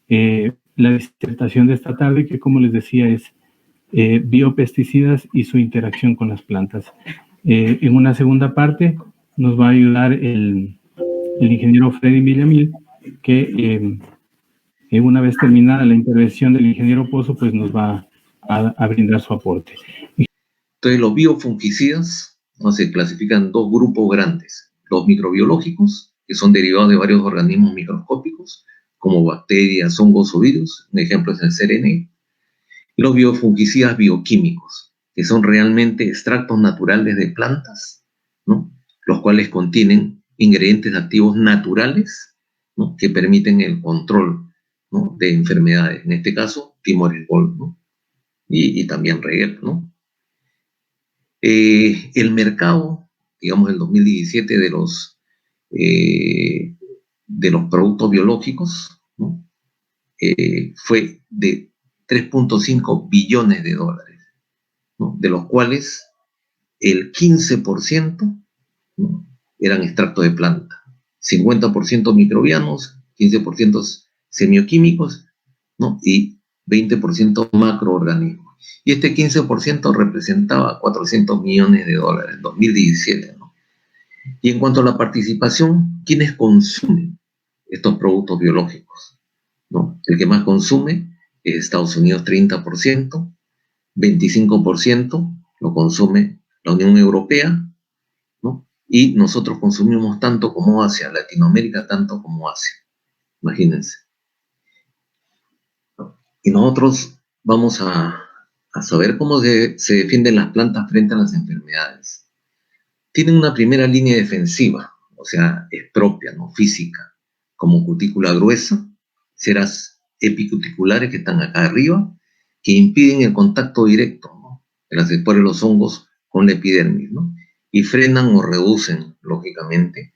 la disertación de esta tarde, que como les decía es biopesticidas y su interacción con las plantas. En una segunda parte nos va a ayudar el ingeniero Freddy Villamil, que una vez terminada la intervención del ingeniero Pozo, pues nos va a brindar su aporte. Entonces, los biofungicidas se clasifican en dos grupos grandes: los microbiológicos, que son derivados de varios organismos microscópicos, como bacterias, hongos o virus, un ejemplo es el CRN, y los biofungicidas bioquímicos, que son realmente extractos naturales de plantas, ¿no?, los cuales contienen ingredientes activos naturales, ¿no?, que permiten el control, ¿no?, de enfermedades, en este caso, Timorbol, ¿no?, y también Reguer, ¿no? El mercado, digamos, el 2017 de los productos biológicos, ¿no?, fue de 3.5 billones de dólares, ¿no?, de los cuales el 15%, ¿no?, eran extractos de planta, 50% microbianos, 15% semioquímicos, ¿no?, y 20% macroorganismos. Y este 15% representaba 400 millones de dólares en 2017, ¿no? Y en cuanto a la participación, ¿quiénes consumen estos productos biológicos, ¿no? El que más consume es Estados Unidos, 30%, 25% lo consume la Unión Europea, ¿no? Y nosotros consumimos tanto como Asia, Latinoamérica tanto como Asia, imagínense. Y nosotros vamos a saber cómo se defienden las plantas frente a las enfermedades. Tienen una primera línea defensiva, o sea, es propia, ¿no?, física, como cutícula gruesa, ceras epicuticulares que están acá arriba, que impiden el contacto directo, ¿no?, de las esporas de los hongos con la epidermis, ¿no?, y frenan o reducen, lógicamente,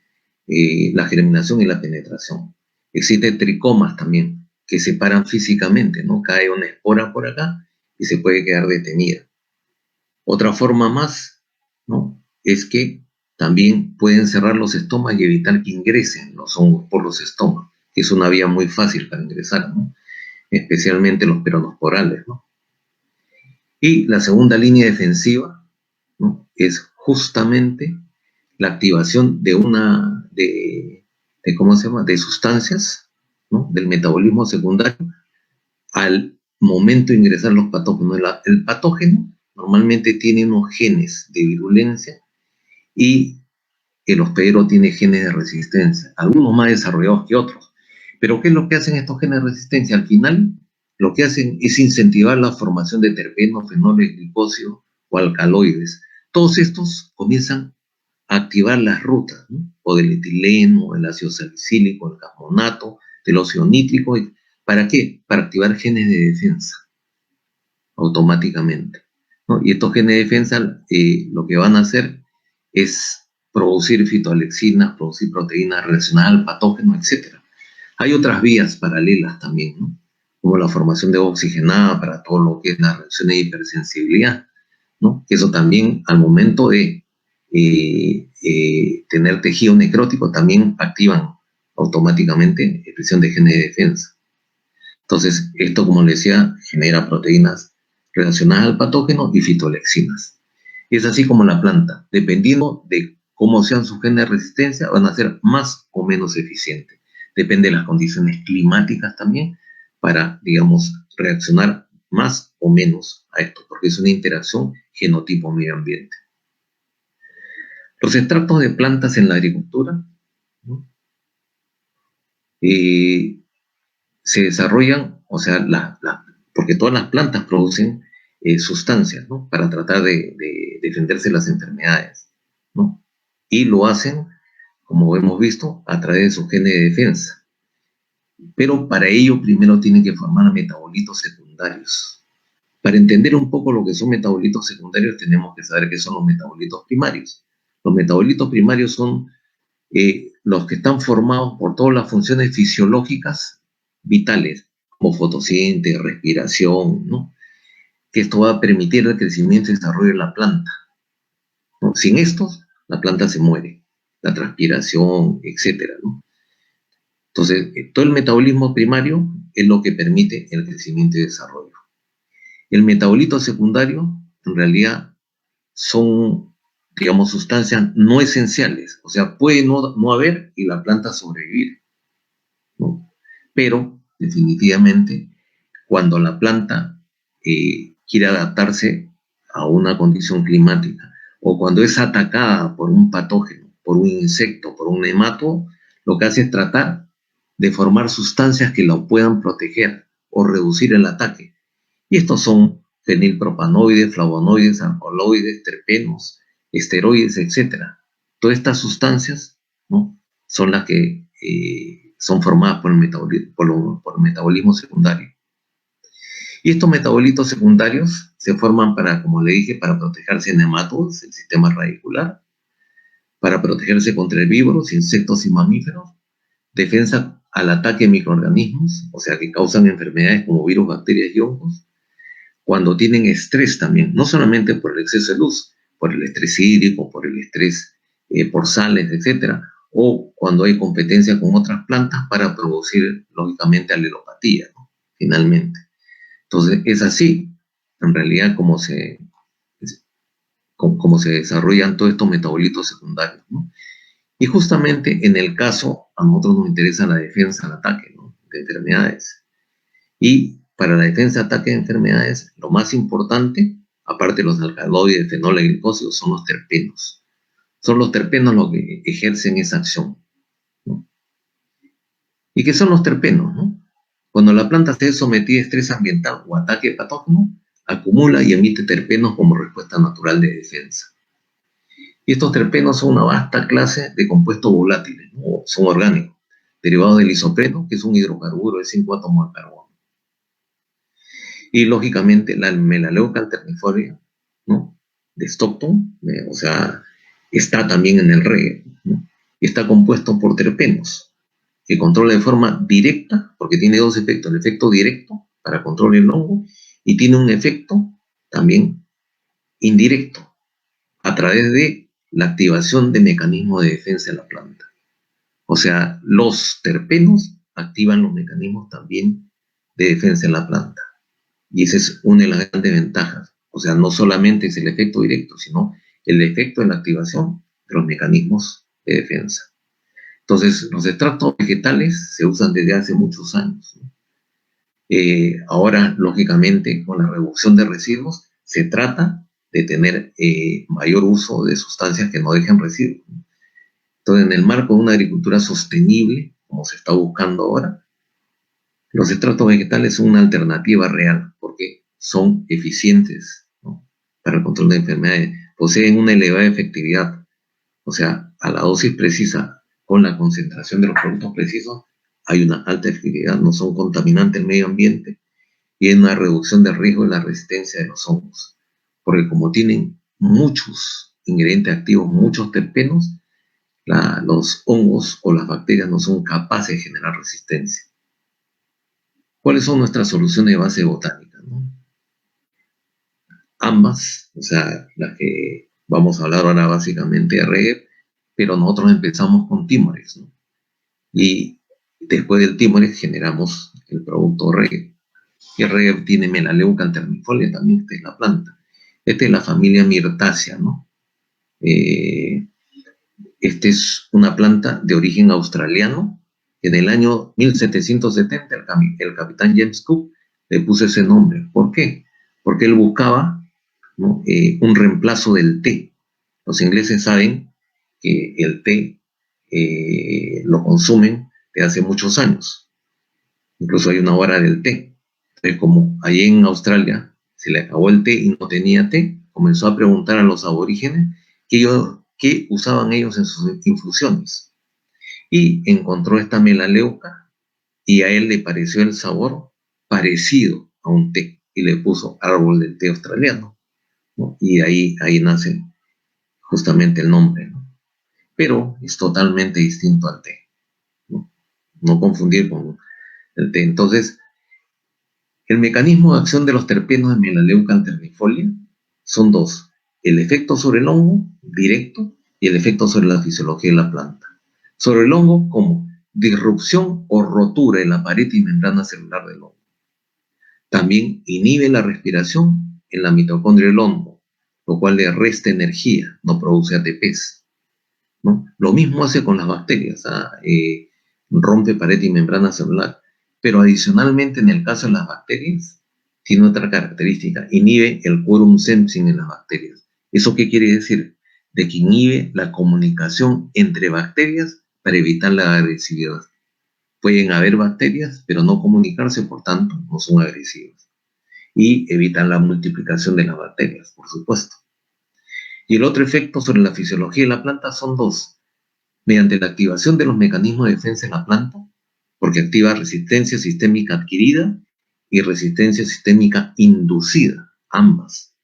la germinación y la penetración. Existen tricomas también, que separan físicamente, ¿no? Cae una espora por acá y se puede quedar detenida. Otra forma más, ¿no?, es que también pueden cerrar los estomas y evitar que ingresen los hongos por los estomas, que es una vía muy fácil para ingresar, ¿no?, especialmente los peronosporales, ¿no? Y la segunda línea defensiva, ¿no?, es justamente la activación de de sustancias, ¿no?, del metabolismo secundario al momento de ingresar los patógenos. El patógeno normalmente tiene unos genes de virulencia y el hospedero tiene genes de resistencia, algunos más desarrollados que otros. Pero ¿qué es lo que hacen estos genes de resistencia? Al final, lo que hacen es incentivar la formación de terpenos, fenoles, glicósidos o alcaloides. Todos estos comienzan a activar las rutas, ¿no?, o del etileno, el ácido salicílico, el carbonato, del óxido nítrico. ¿Para qué? Para activar genes de defensa automáticamente, ¿no? Y estos genes de defensa lo que van a hacer es producir fitoalexinas, producir proteínas relacionadas al patógeno, etc. Hay otras vías paralelas también, ¿no?, como la formación de oxigenada para todo lo que es la reacción de hipersensibilidad, ¿no?, que eso también al momento de tener tejido necrótico también activan automáticamente expresión de genes de defensa. Entonces, esto, como les decía, genera proteínas relacionadas al patógeno y fitoalexinas. Es así como la planta, dependiendo de cómo sean sus genes de resistencia, van a ser más o menos eficientes. Depende de las condiciones climáticas también, para, digamos, reaccionar más o menos a esto, porque es una interacción genotipo-medio ambiente. Los extractos de plantas en la agricultura, ¿no?, se desarrollan, o sea, porque todas las plantas producen sustancias, ¿no?, para tratar de defenderse de las enfermedades, ¿no?, y lo hacen, como hemos visto, a través de sus genes de defensa. Pero para ello primero tienen que formar metabolitos secundarios. Para entender un poco lo que son metabolitos secundarios, tenemos que saber qué son los metabolitos primarios. Los metabolitos primarios son los que están formados por todas las funciones fisiológicas vitales, como fotosíntesis, respiración, ¿no?, que esto va a permitir el crecimiento y desarrollo de la planta, ¿no? Sin estos, la planta se muere, la transpiración, etcétera, ¿no? Entonces, todo el metabolismo primario es lo que permite el crecimiento y desarrollo. El metabolito secundario, en realidad, son, digamos, sustancias no esenciales. O sea, puede no haber y la planta sobrevivir, ¿no? Pero, definitivamente, cuando la planta quiere adaptarse a una condición climática o cuando es atacada por un patógeno, por un insecto, por un nemato, lo que hace es tratar de formar sustancias que lo puedan proteger o reducir el ataque. Y estos son fenilpropanoides, flavonoides, alcaloides, terpenos, esteroides, etc. Todas estas sustancias, ¿no?, son las que son formadas por el metabolismo secundario. Y estos metabolitos secundarios se forman para, como le dije, para protegerse de nematodos, el sistema radicular, para protegerse contra herbívoros, insectos y mamíferos, defensa al ataque de microorganismos, o sea, que causan enfermedades como virus, bacterias y hongos, cuando tienen estrés también, no solamente por el exceso de luz, por el estrés hídrico, por el estrés por sales, etc., o cuando hay competencia con otras plantas para producir, lógicamente, alelopatía, ¿no?, finalmente. Entonces, es así, en realidad, como se desarrollan todos estos metabolitos secundarios, ¿no? Y justamente en el caso, a nosotros nos interesa la defensa al ataque, ¿no?, de enfermedades. Y para la defensa de ataque de enfermedades, lo más importante, aparte de los alcaloides, fenol y glicósidos, son los terpenos. Son los terpenos los que ejercen esa acción, ¿no? ¿Y qué son los terpenos, no? Cuando la planta se ve sometida a estrés ambiental o ataque de patógeno, acumula y emite terpenos como respuesta natural de defensa. Y estos terpenos son una vasta clase de compuestos volátiles, ¿no?, son orgánicos, derivados del isopreno, que es un hidrocarburo de 5 átomos de carbono. Y lógicamente la melaleuca alternifolia, ¿no?, de Stockton, o sea, está también en el reggae, ¿no?, y está compuesto por terpenos, que controla de forma directa, porque tiene dos efectos: el efecto directo para control del hongo, y tiene un efecto también indirecto, a través de la activación de mecanismos de defensa de la planta. O sea, los terpenos activan los mecanismos también de defensa de la planta. Y esa es una de las grandes ventajas. O sea, no solamente es el efecto directo, sino el efecto en la activación de los mecanismos de defensa. Entonces, los extractos vegetales se usan desde hace muchos años, ¿no? Ahora, lógicamente, con la reducción de residuos, se trata de tener mayor uso de sustancias que no dejen residuos, ¿no? Entonces, en el marco de una agricultura sostenible, como se está buscando ahora, los extractos vegetales son una alternativa real, porque son eficientes, ¿no?, para el control de enfermedades, poseen una elevada efectividad, o sea, a la dosis precisa, con la concentración de los productos precisos, hay una alta efectividad, no son contaminantes del medio ambiente, y hay una reducción del riesgo de la resistencia de los hongos, porque como tienen muchos ingredientes activos, muchos terpenos, los hongos o las bacterias no son capaces de generar resistencia. ¿Cuáles son nuestras soluciones de base botánica, ¿no? Ambas, o sea, las que vamos a hablar ahora básicamente de reggae, pero nosotros empezamos con tímorex, ¿no? Y después del tímorex generamos el producto reggae. Y el reggae tiene melaleuca alternifolia también, esta es la planta. Esta es la familia Myrtaceae, ¿no? Esta es una planta de origen australiano. En el año 1770 el capitán James Cook le puso ese nombre. ¿Por qué? Porque él buscaba, ¿no?, un reemplazo del té. Los ingleses saben que el té lo consumen desde hace muchos años. Incluso hay una hora del té. Entonces, como allí en Australia se le acabó el té y no tenía té, comenzó a preguntar a los aborígenes qué usaban ellos en sus infusiones. Y encontró esta melaleuca y a él le pareció el sabor parecido a un té y le puso árbol del té australiano, ¿no? Y ahí nace justamente el nombre, ¿no? Pero es totalmente distinto al té, ¿no? No confundir con el té. Entonces, el mecanismo de acción de los terpenos de melaleuca alternifolia son dos: el efecto sobre el hongo directo y el efecto sobre la fisiología de la planta. Sobre el hongo, ¿cómo? disrupción o rotura en la pared y membrana celular del hongo. También inhibe la respiración en la mitocondria del hongo, lo cual le resta energía, no produce ATPs, ¿no? Lo mismo hace con las bacterias, rompe pared y membrana celular, pero adicionalmente en el caso de las bacterias, tiene otra característica, inhibe el quorum sensing en las bacterias. ¿Eso qué quiere decir? De que inhibe la comunicación entre bacterias para evitar la agresividad. Pueden haber bacterias, pero no comunicarse, por tanto, no son agresivas. Y evitan la multiplicación de las bacterias, por supuesto. Y el otro efecto sobre la fisiología de la planta son dos. Mediante la activación de los mecanismos de defensa en la planta, porque activa resistencia sistémica adquirida y resistencia sistémica inducida, ambas,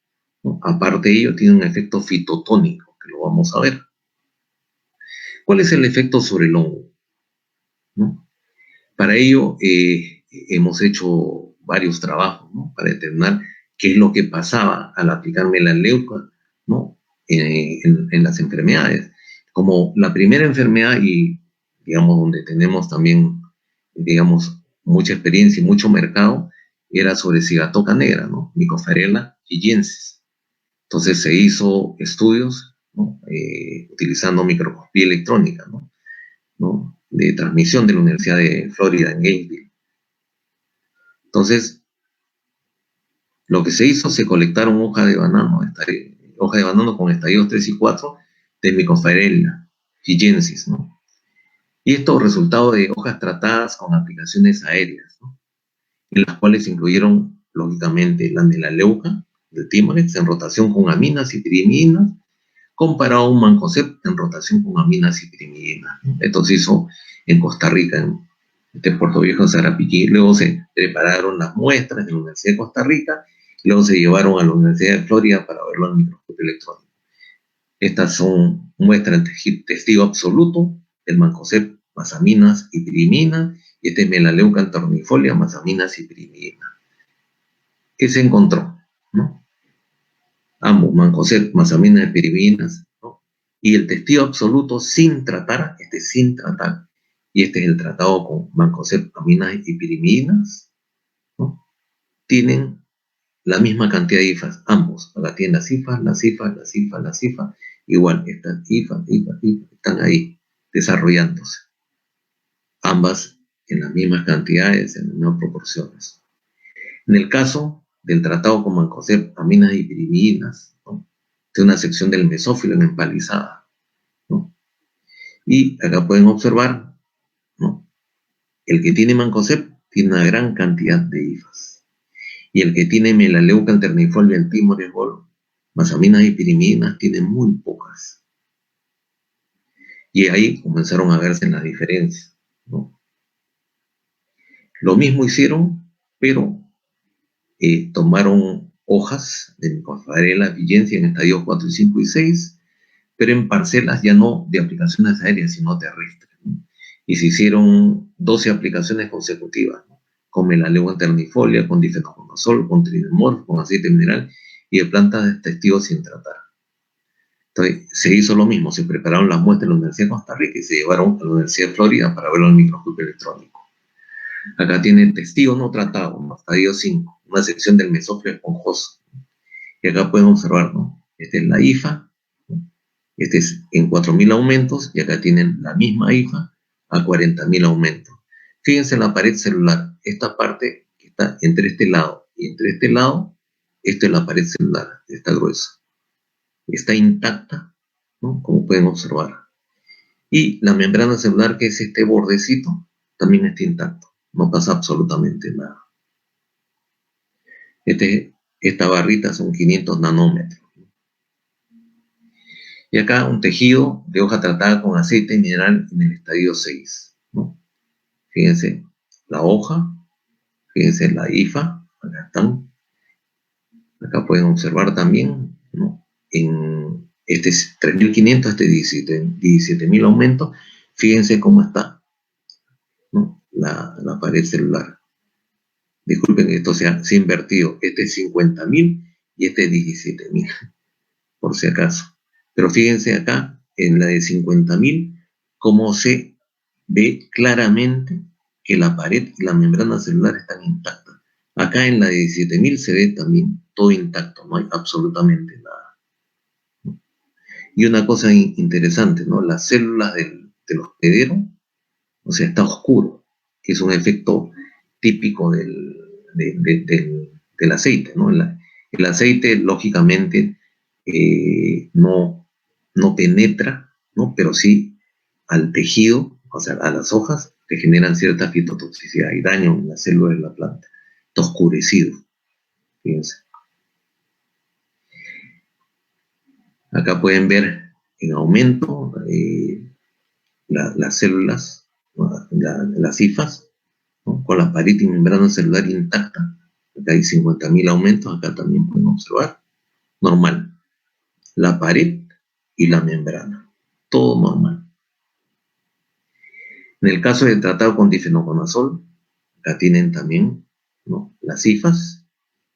¿no? Aparte de ello, tiene un efecto fitotónico, que lo vamos a ver. ¿Cuál es el efecto sobre el hongo? ¿No? Para ello, hemos hecho varios trabajos, ¿no? Para determinar qué es lo que pasaba al aplicar melaleuca, ¿no? En las enfermedades. Como la primera enfermedad y, digamos, donde tenemos también, digamos, mucha experiencia y mucho mercado, era sobre cigatoca negra, ¿no? Mycopharella higiensis. Entonces se hizo estudios, ¿no? Utilizando microscopía electrónica, ¿no? ¿no? De transmisión de la Universidad de Florida en Gainesville. Entonces, lo que se hizo, se colectaron hojas de banano con estadios 3 y 4 de Mycopharella higiensis, ¿no? Y esto resultado de hojas tratadas con aplicaciones aéreas, ¿no? En las cuales incluyeron, lógicamente, la melaleuca del Timorex en rotación con aminas y pirimidinas, comparado a un mancozeb en rotación con aminas y pirimidinas. Esto se hizo en Costa Rica, en Puerto Viejo, Sarapiquí. Luego se prepararon las muestras de la Universidad de Costa Rica, y luego se llevaron a la Universidad de Florida para verlo al microscopio electrónico. Estas son muestras de testigo absoluto del mancozeb más aminas y pirimidinas, y este es melaleuca antornifolia más aminas y pirimidinas. ¿Qué se encontró? ¿No? Ambos, mancozeb más aminas y pirimidinas, ¿no? Y el testigo absoluto sin tratar, sin tratar, y este es el tratado con mancozeb, aminas y pirimidinas, ¿no? Tienen la misma cantidad de IFAs, ambos. Acá tienen las IFAs, igual, estas IFAs, están ahí desarrollándose. Ambas en las mismas cantidades, en las mismas proporciones. En el caso del tratado con mancozeb, aminas y pirimidinas, ¿no? De una sección del mesófilo en empalizada, ¿no? Y acá pueden observar, ¿no? El que tiene mancozeb tiene una gran cantidad de IFAs. Y el que tiene melaleuca alternifolia en Timorex más aminas y pirimidinas tiene muy pocas. Y ahí comenzaron a verse las diferencias, ¿no? Lo mismo hicieron, pero tomaron hojas de Mycopharella vigencia en estadios 4, 5 y 6, pero en parcelas ya no de aplicaciones aéreas, sino terrestres, ¿no? Y se hicieron 12 aplicaciones consecutivas, ¿no? Con melaleuca alternifolia, con difenoconazol, con tridemol, con aceite mineral y de plantas de testigos sin tratar. Entonces, se hizo lo mismo, se prepararon las muestras de la Universidad de Costa Rica y se llevaron a la Universidad de Florida para verlo al microscopio electrónico. Acá tienen testigos no tratados, ¿no? Estadio 5, una sección del mesófilo esponjoso. Y acá pueden observar, ¿no? Esta es la IFA, ¿no? Este es en 4.000 aumentos, y acá tienen la misma IFA a 40.000 aumentos. Fíjense en la pared celular, esta parte que está entre este lado y entre este lado, esta es la pared celular, está gruesa. Está intacta, ¿no? Como pueden observar. Y la membrana celular, que es este bordecito, también está intacto. No pasa absolutamente nada. Esta barrita son 500 nanómetros. Y acá un tejido de hoja tratada con aceite mineral en el estadio 6, ¿no? Fíjense la hoja, fíjense la IFA, acá están. Acá pueden observar también, ¿no? En este es 3.500, este 17.000 aumentos. Fíjense cómo está, ¿no? La pared celular. Disculpen que esto se ha invertido. Este es 50.000 y este es 17.000, por si acaso. Pero fíjense acá, en la de 50.000, cómo se ve claramente que la pared y la membrana celular están intactas. Acá en la de 17.000 se ve también todo intacto, no hay absolutamente nada. Y una cosa interesante, ¿no? Las células del hospedero, o sea, está oscuro, que es un efecto típico del aceite, ¿no? El aceite, lógicamente, no penetra, ¿no? Pero sí al tejido, o sea, a las hojas, que generan cierta fitotoxicidad y daño en la célula de la planta. Está oscurecido, fíjense. Acá pueden ver en aumento las células, las hifas, ¿no? Con la pared y membrana celular intacta. Acá hay 50.000 aumentos, acá también pueden observar. Normal. La pared y la membrana. Todo normal. En el caso del tratado con difenoconazol, acá tienen también, ¿no?, las cifas,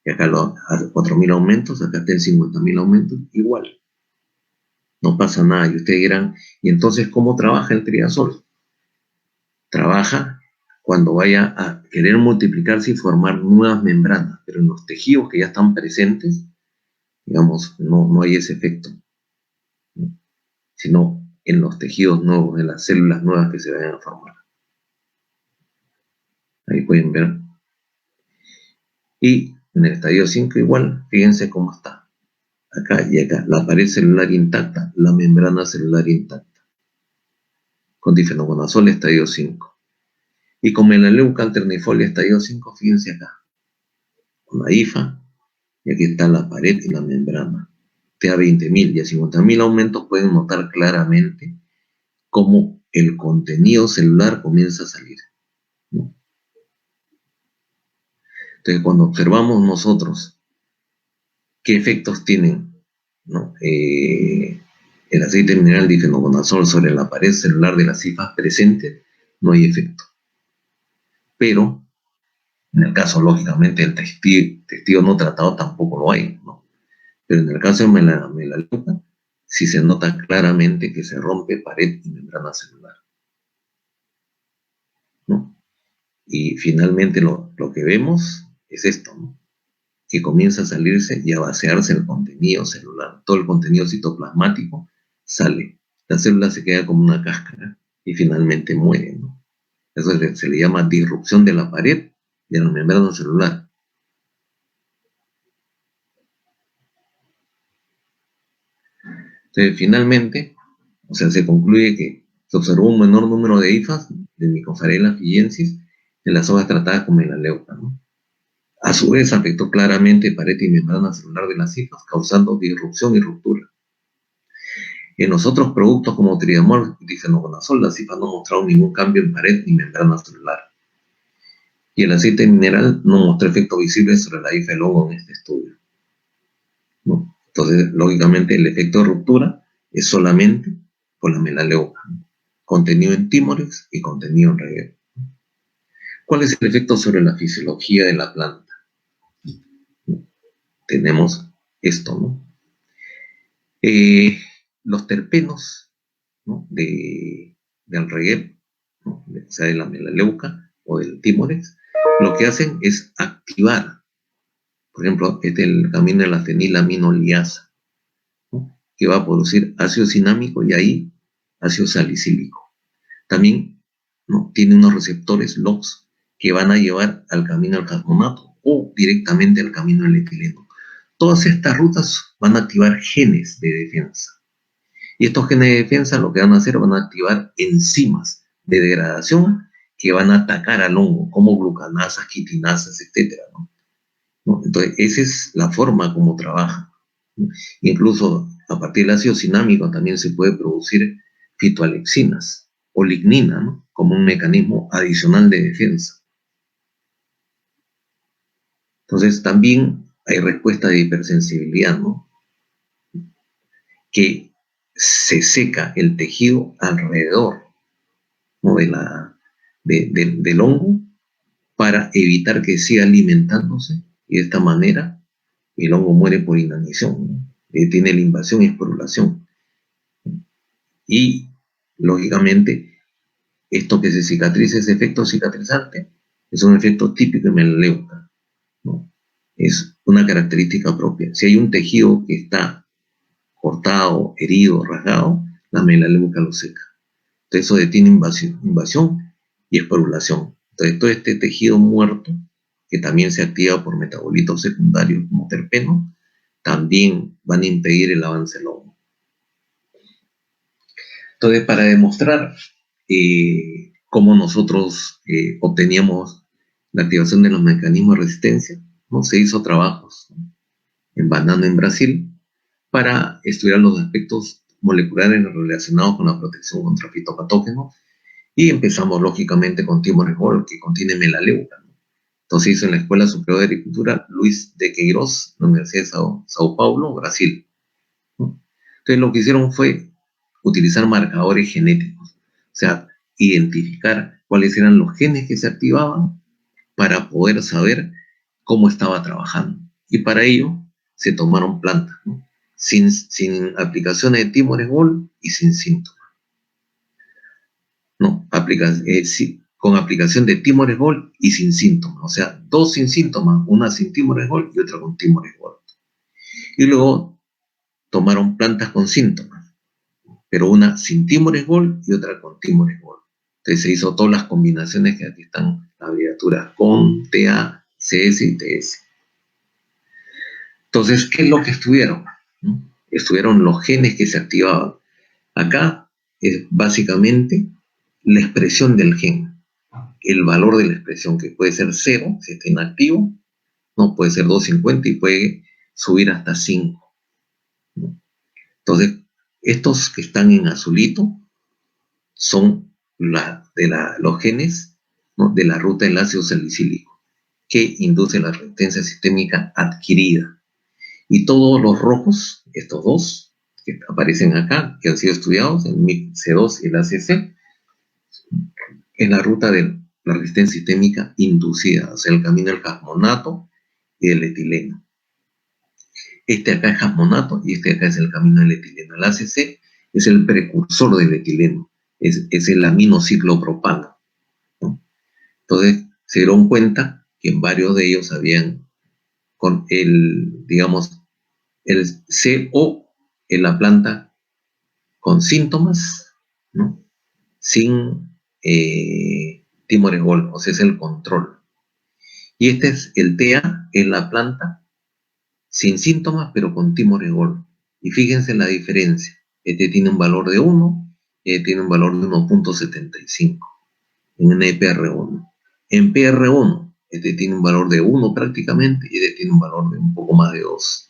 y acá a 4.000 aumentos, acá tienen 50.000 aumentos, igual. No pasa nada. Y ustedes dirán, ¿y entonces cómo trabaja el triazol? Trabaja cuando vaya a querer multiplicarse y formar nuevas membranas, pero en los tejidos que ya están presentes, digamos, no hay ese efecto, ¿no?, sino en los tejidos nuevos, en las células nuevas que se vayan a formar. Ahí pueden ver. Y en el estadio 5 igual, fíjense cómo está. Acá y acá, la pared celular intacta, la membrana celular intacta. Con difenoconazol estadio 5. Y con melaleuca alternifolia estadio 5, fíjense acá. Con la IFA, y aquí está la pared y la membrana. A 20.000 y a 50.000 aumentos pueden notar claramente cómo el contenido celular comienza a salir, ¿no? Entonces, cuando observamos nosotros qué efectos tienen, ¿no?, el aceite mineral difenoconazol sobre la pared celular de las hifas presentes, no hay efecto. Pero, en el caso, lógicamente, del tejido no tratado tampoco lo hay, ¿no? Pero en el caso de melaleuca, sí se nota claramente que se rompe pared y membrana celular, ¿no? Y finalmente lo que vemos es esto, ¿no?, que comienza a salirse y a vaciarse el contenido celular. Todo el contenido citoplasmático sale. La célula se queda como una cáscara y finalmente muere, ¿no? Eso se le llama disrupción de la pared y de la membrana celular. Entonces, finalmente, o sea, se concluye que se observó un menor número de hifas de Mycopharella fillensis en las hojas tratadas con melaleuca, ¿no? A su vez, afectó claramente pared y membrana celular de las hifas, causando disrupción y ruptura. En los otros productos como tridamol y difenoconazol, las hifas no mostraron ningún cambio en pared ni membrana celular. Y el aceite mineral no mostró efecto visible sobre la hifa del hongo en este estudio, ¿no? Entonces, lógicamente, el efecto de ruptura es solamente por la melaleuca, ¿no?, contenido en Timorex y contenido en reguero. ¿Cuál es el efecto sobre la fisiología de la planta? Tenemos esto, ¿no? Los terpenos, ¿no?, del reguero, ¿no?, sea de la melaleuca o del Timorex, lo que hacen es activar, por ejemplo, el camino de la fenilaminoliasa, ¿no?, que va a producir ácido cinámico y ahí ácido salicílico. También, ¿no?, tiene unos receptores LOX que van a llevar al camino del jasmonato o directamente al camino del etileno. Todas estas rutas van a activar genes de defensa. Y estos genes de defensa lo que van a hacer, van a activar enzimas de degradación que van a atacar al hongo, como glucanasas, quitinasas, etc., ¿no? Entonces, esa es la forma como trabaja, ¿no? Incluso a partir del ácido cinámico también se puede producir fitoalexinas o lignina, ¿no?, como un mecanismo adicional de defensa. Entonces, también hay respuesta de hipersensibilidad, ¿no?, que se seca el tejido alrededor, ¿no?, del hongo para evitar que siga alimentándose, y de esta manera el hongo muere por inanición, ¿no? Tiene la invasión y esporulación. Y, lógicamente, esto que se cicatriza, ese efecto cicatrizante, es un efecto típico de melaleuca, ¿no? Es una característica propia. Si hay un tejido que está cortado, herido, rasgado, la melaleuca lo seca. Entonces eso detiene invasión y esporulación. Entonces todo este tejido muerto, que también se activa por metabolitos secundarios como terpenos, también van a impedir el avance del hongo. Entonces, para demostrar cómo nosotros obteníamos la activación de los mecanismos de resistencia, ¿no? Se hizo trabajos, ¿no?, en banano en Brasil para estudiar los aspectos moleculares relacionados con la protección contra fitopatógenos, y empezamos lógicamente con Timoresol, que contiene melaleuca, ¿no? Entonces hizo en la Escuela Superior de Agricultura Luis de Queiroz, la Universidad de Sao Paulo, Brasil, ¿no? Entonces lo que hicieron fue utilizar marcadores genéticos, o sea, identificar cuáles eran los genes que se activaban para poder saber cómo estaba trabajando. Y para ello se tomaron plantas, ¿no?, sin aplicaciones de Timoresol y sin síntomas. No, sí, con aplicación de Timoresol y sin síntomas. O sea, dos sin síntomas, una sin Timoresol y otra con Timoresol. Y luego tomaron plantas con síntomas, pero una sin Timoresol y otra con Timoresol. Entonces se hizo todas las combinaciones que aquí están, la abreviatura CON, TA, CS y TS. Entonces, ¿qué es lo que estudiaron? ¿No? Estudiaron los genes que se activaban. Acá es básicamente la expresión del gen, el valor de la expresión, que puede ser 0 si está inactivo, no puede ser 250 y puede subir hasta 5. ¿No? Entonces, estos que están en azulito son los genes, ¿no?, de la ruta del ácido salicílico, que induce la resistencia sistémica adquirida. Y todos los rojos, estos dos que aparecen acá, que han sido estudiados, el MIC-C2 y el ACC, es la ruta de la resistencia sistémica inducida, o sea, el camino del jasmonato y del etileno. Este acá es jasmonato y este acá es el camino del etileno. El ACC es el precursor del etileno, es el aminociclopropano, ¿no? Entonces se dieron cuenta que en varios de ellos habían con el, digamos, el CO en la planta con síntomas, ¿no?, sin Timoresol, o sea, es el control. Y este es el TA en la planta sin síntomas, pero con Timoresol. Y fíjense la diferencia. Este tiene un valor de 1, este tiene un valor de 1.75 en NPR1. En PR1, este tiene un valor de 1 prácticamente, y este tiene un valor de un poco más de 2,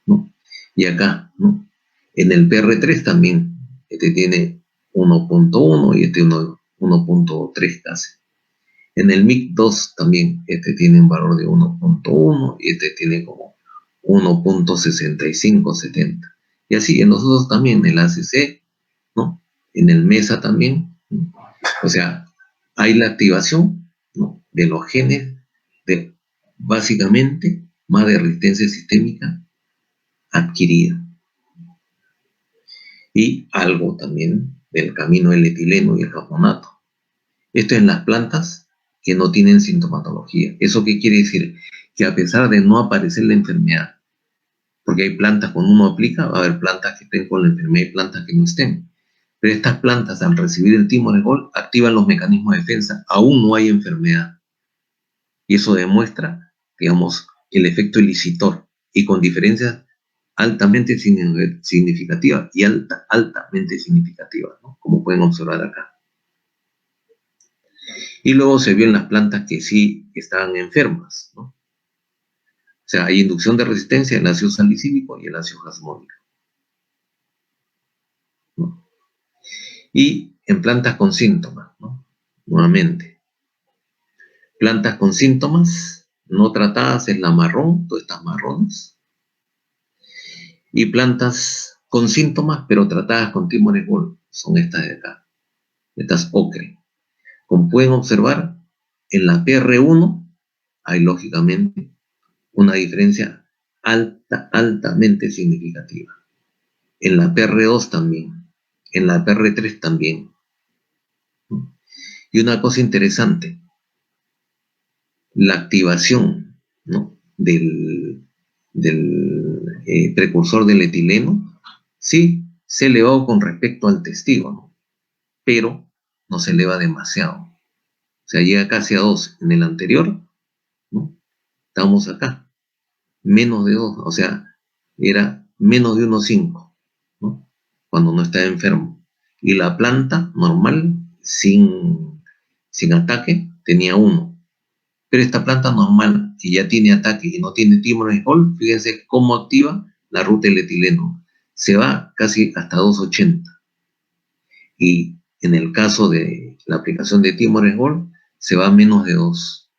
¿no? Y acá, ¿no?, en el PR3 también, este tiene 1.1 y este 1.3 casi. En el MIC2 también, este tiene un valor de 1.1 y este tiene como 1.65, 70. Y así, en nosotros también, en el ACC, ¿no?, en el MESA también, ¿no? O sea, hay la activación, ¿no?, de los genes de, básicamente, más de resistencia sistémica adquirida. Y algo también del camino del etileno y el jasmonato. Esto en las plantas que no tienen sintomatología. ¿Eso qué quiere decir? Que a pesar de no aparecer la enfermedad, porque hay plantas cuando uno aplica, va a haber plantas que estén con la enfermedad y plantas que no estén. Pero estas plantas, al recibir el Timoresol, activan los mecanismos de defensa. Aún no hay enfermedad. Y eso demuestra, digamos, el efecto elicitor, y con diferencias altamente significativas y altamente significativas, ¿no?, como pueden observar acá. Y luego se vio en las plantas que sí estaban enfermas, ¿no? O sea, hay inducción de resistencia en el ácido salicílico y el ácido jasmónico, ¿no? Y en plantas con síntomas, ¿no?, nuevamente. Plantas con síntomas no tratadas es la marrón, todas estas marrones. Y plantas con síntomas, pero tratadas con Timoresol, son estas de acá, estas ocre. Como pueden observar, en la PR1 hay lógicamente una diferencia altamente significativa. En la PR2 también, en la PR3 también, ¿no? Y una cosa interesante, la activación, ¿no?, del precursor del etileno, sí, se elevó con respecto al testigo, ¿no?, pero no se eleva demasiado. O sea, llega casi a 2. En el anterior, ¿no?, estamos acá, menos de 2, o sea, era menos de 1,5, ¿no?, cuando no está enfermo. Y la planta normal, sin ataque, tenía 1. Pero esta planta normal, que ya tiene ataque y no tiene Timor-Hall, fíjense cómo activa la ruta del etileno. Se va casi hasta 2,80. Y en el caso de la aplicación de Timor-Hall, se va a menos de 2.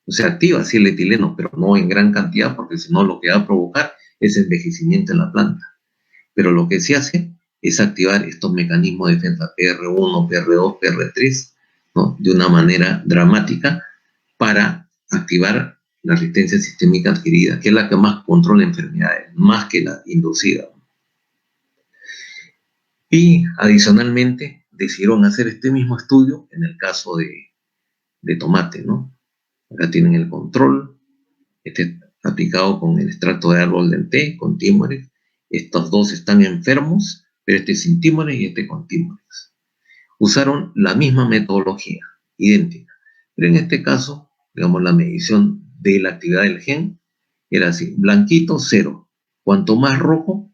O sea, activa sí el etileno, pero no en gran cantidad, porque si no lo que va a provocar es envejecimiento en la planta. Pero lo que se hace es activar estos mecanismos de defensa PR1, PR2, PR3, ¿no?, de una manera dramática, para activar la resistencia sistémica adquirida, que es la que más controla enfermedades, más que la inducida. Y adicionalmente decidieron hacer este mismo estudio en el caso de tomate, ¿no? Acá tienen el control, aplicado con el extracto de árbol del té, con Timorex. Estos dos están enfermos, pero este sin Timorex y este con Timorex. Usaron la misma metodología, idéntica, pero en este caso, digamos, la medición de la actividad del gen era así: blanquito, 0. Cuanto más rojo,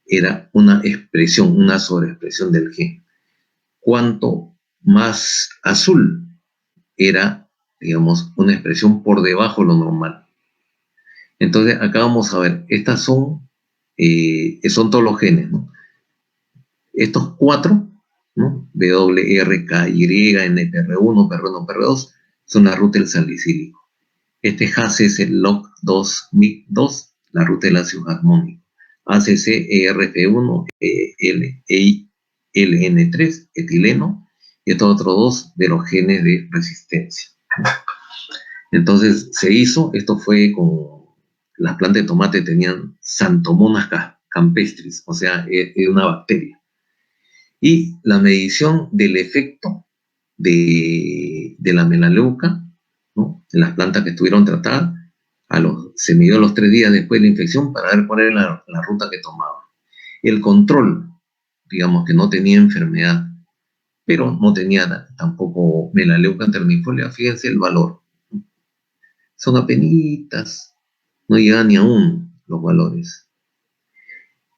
era una expresión, una sobreexpresión del gen. Cuanto más azul, era, digamos, una expresión por debajo de lo normal. Entonces, acá vamos a ver, estas son todos los genes, ¿no? Estos 4, ¿no?, WRKY, NPR1, PR1, PR2, son la ruta del salicílico. Este JAS es el LOC2, MIC2, la ruta del ácido armónico. ACC, ERF1, LN3, etileno, y estos otros 2 de los genes de resistencia. Entonces se hizo, esto fue con las plantas de tomate, tenían Xanthomonas campestris, o sea, es una bacteria. Y la medición del efecto de la melaleuca, ¿no?, en las plantas que estuvieron tratadas, se midió a los 3 días después de la infección para ver cuál era la ruta que tomaba. El control, digamos que no tenía enfermedad, pero no tenía tampoco melaleuca ternifolia. Fíjense el valor. Son apenitas, no llegan ni a 1 los valores.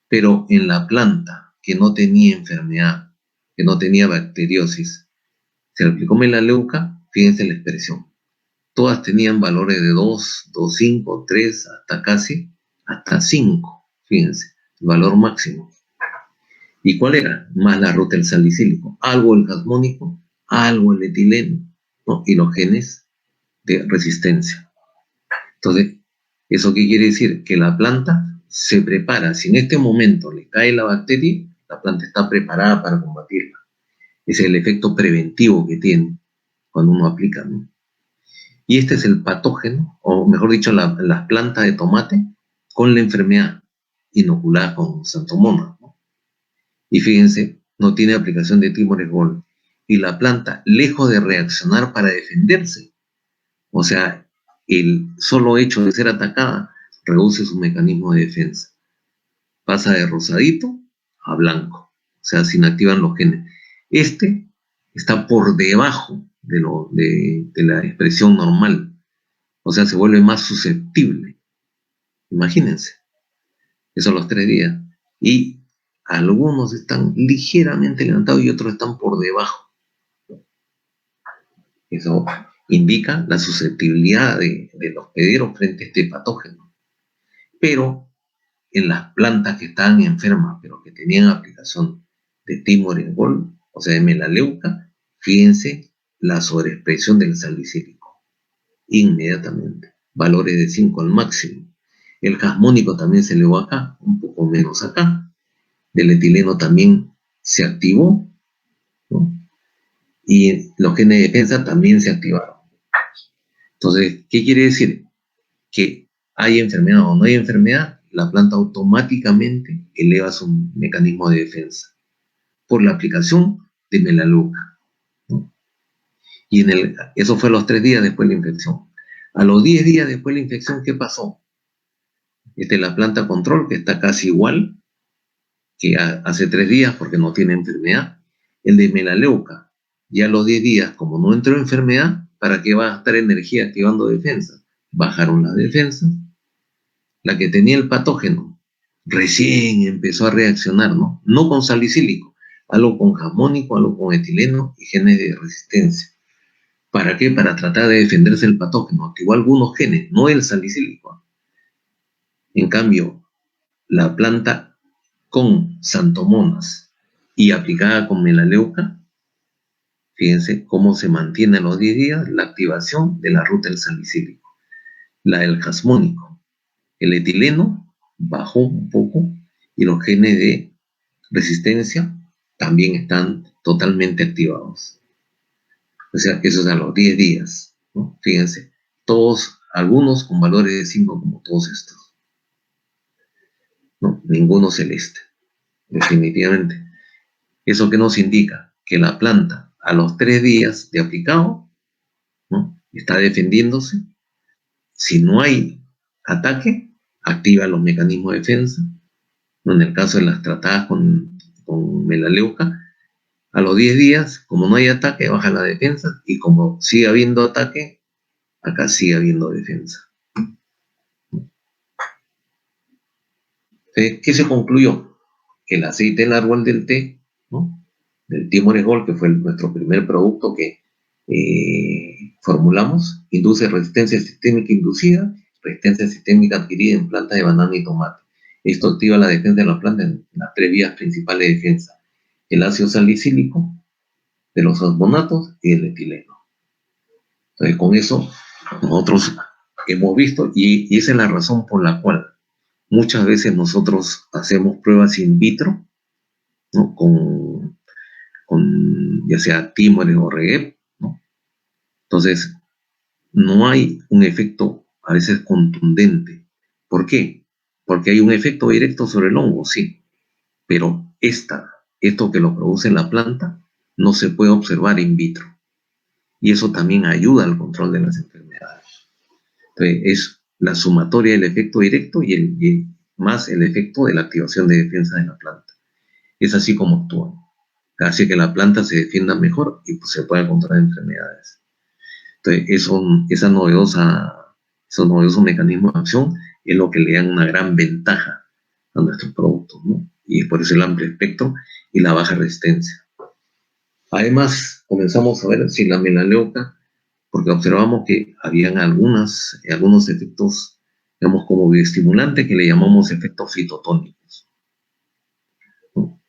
Pero en la planta que no tenía enfermedad, que no tenía bacteriosis, se le aplicó melaleuca, fíjense la expresión. Todas tenían valores de 2, 2,5, 3, hasta 5, fíjense, el valor máximo. ¿Y cuál era? Más la ruta del salicílico, algo el jasmónico, algo el etileno, ¿no?, y los genes de resistencia. Entonces, ¿eso qué quiere decir? Que la planta se prepara. Si en este momento le cae la bacteria, la planta está preparada para combatirla. Ese es el efecto preventivo que tiene cuando uno aplica, ¿no? Y este es el patógeno, o mejor dicho, las plantas de tomate con la enfermedad inoculada con Xanthomonas, ¿no? Y fíjense, no tiene aplicación de Timor-Hall. Y la planta, lejos de reaccionar para defenderse, o sea, el solo hecho de ser atacada reduce su mecanismo de defensa. Pasa de rosadito a blanco, o sea, se inactivan los genes. Este está por debajo de la expresión normal, o sea, se vuelve más susceptible. Imagínense, eso a los 3 días. Y algunos están ligeramente levantados y otros están por debajo. Eso indica la susceptibilidad de los hospederos frente a este patógeno. Pero en las plantas que estaban enfermas, pero que tenían aplicación de Timor-Hall, o sea, de melaleuca, fíjense la sobreexpresión del salicílico. Inmediatamente. Valores de 5 al máximo. El jasmónico también se elevó acá, un poco menos acá. Del etileno también se activó, ¿no? Y los genes de defensa también se activaron. Entonces, ¿qué quiere decir? Que hay enfermedad o no hay enfermedad, la planta automáticamente eleva su mecanismo de defensa por la aplicación de melaleuca, ¿no? Y eso fue a los 3 días después de la infección. A los 10 días después de la infección, ¿qué pasó? La planta control, que está casi igual que hace 3 días porque no tiene enfermedad. El de melaleuca, ya a los 10 días, como no entró enfermedad, ¿para qué va a estar energía activando defensa? Bajaron las defensas. La que tenía el patógeno recién empezó a reaccionar, ¿no? No con salicílico, algo con jamónico, algo con etileno y genes de resistencia. ¿Para qué? Para tratar de defenderse del patógeno. Activó algunos genes, no el salicílico. En cambio, la planta con santomonas y aplicada con melaleuca, fíjense cómo se mantiene a los 10 días la activación de la ruta del salicílico. La del jasmónico, el etileno bajó un poco y los genes de resistencia también están totalmente activados. O sea, eso es a los 10 días, ¿no? Fíjense, todos, algunos con valores de 5 como todos estos. No, ninguno celeste, definitivamente. ¿Eso qué nos indica? Que la planta a los 3 días de aplicado, ¿no?, está defendiéndose. Si no hay ataque, activa los mecanismos de defensa, ¿no? En el caso de las tratadas con melaleuca, a los 10 días, como no hay ataque, baja la defensa, y como sigue habiendo ataque, acá sigue habiendo defensa. ¿Qué se concluyó? Que el aceite del árbol del té, ¿no?, del timoresol, que fue nuestro primer producto que formulamos, induce resistencia sistémica inducida, resistencia sistémica adquirida en plantas de banana y tomate. Esto activa la defensa de la planta en las 3 vías principales de defensa: el ácido salicílico, de los fosfonatos y el etileno. Entonces, con eso nosotros hemos visto, y esa es la razón por la cual muchas veces nosotros hacemos pruebas in vitro, ¿no?, con ya sea Timores o Regep, ¿no? Entonces, no hay un efecto a veces contundente. ¿Por qué? Porque hay un efecto directo sobre el hongo, sí, pero esto que lo produce la planta no se puede observar in vitro. Y eso también ayuda al control de las enfermedades. Entonces, es la sumatoria del efecto directo y más el efecto de la activación de defensa de la planta. Es así como actúan. Hace que la planta se defienda mejor y pues, se pueda controlar enfermedades. Entonces, esos novedosos mecanismos de acción es lo que le dan una gran ventaja a nuestros productos, ¿no? Y por eso el amplio espectro y la baja resistencia. Además, comenzamos a ver si la melaleuca, porque observamos que habían algunos efectos, digamos, como bioestimulantes que le llamamos efectos fitotónicos, ¿no?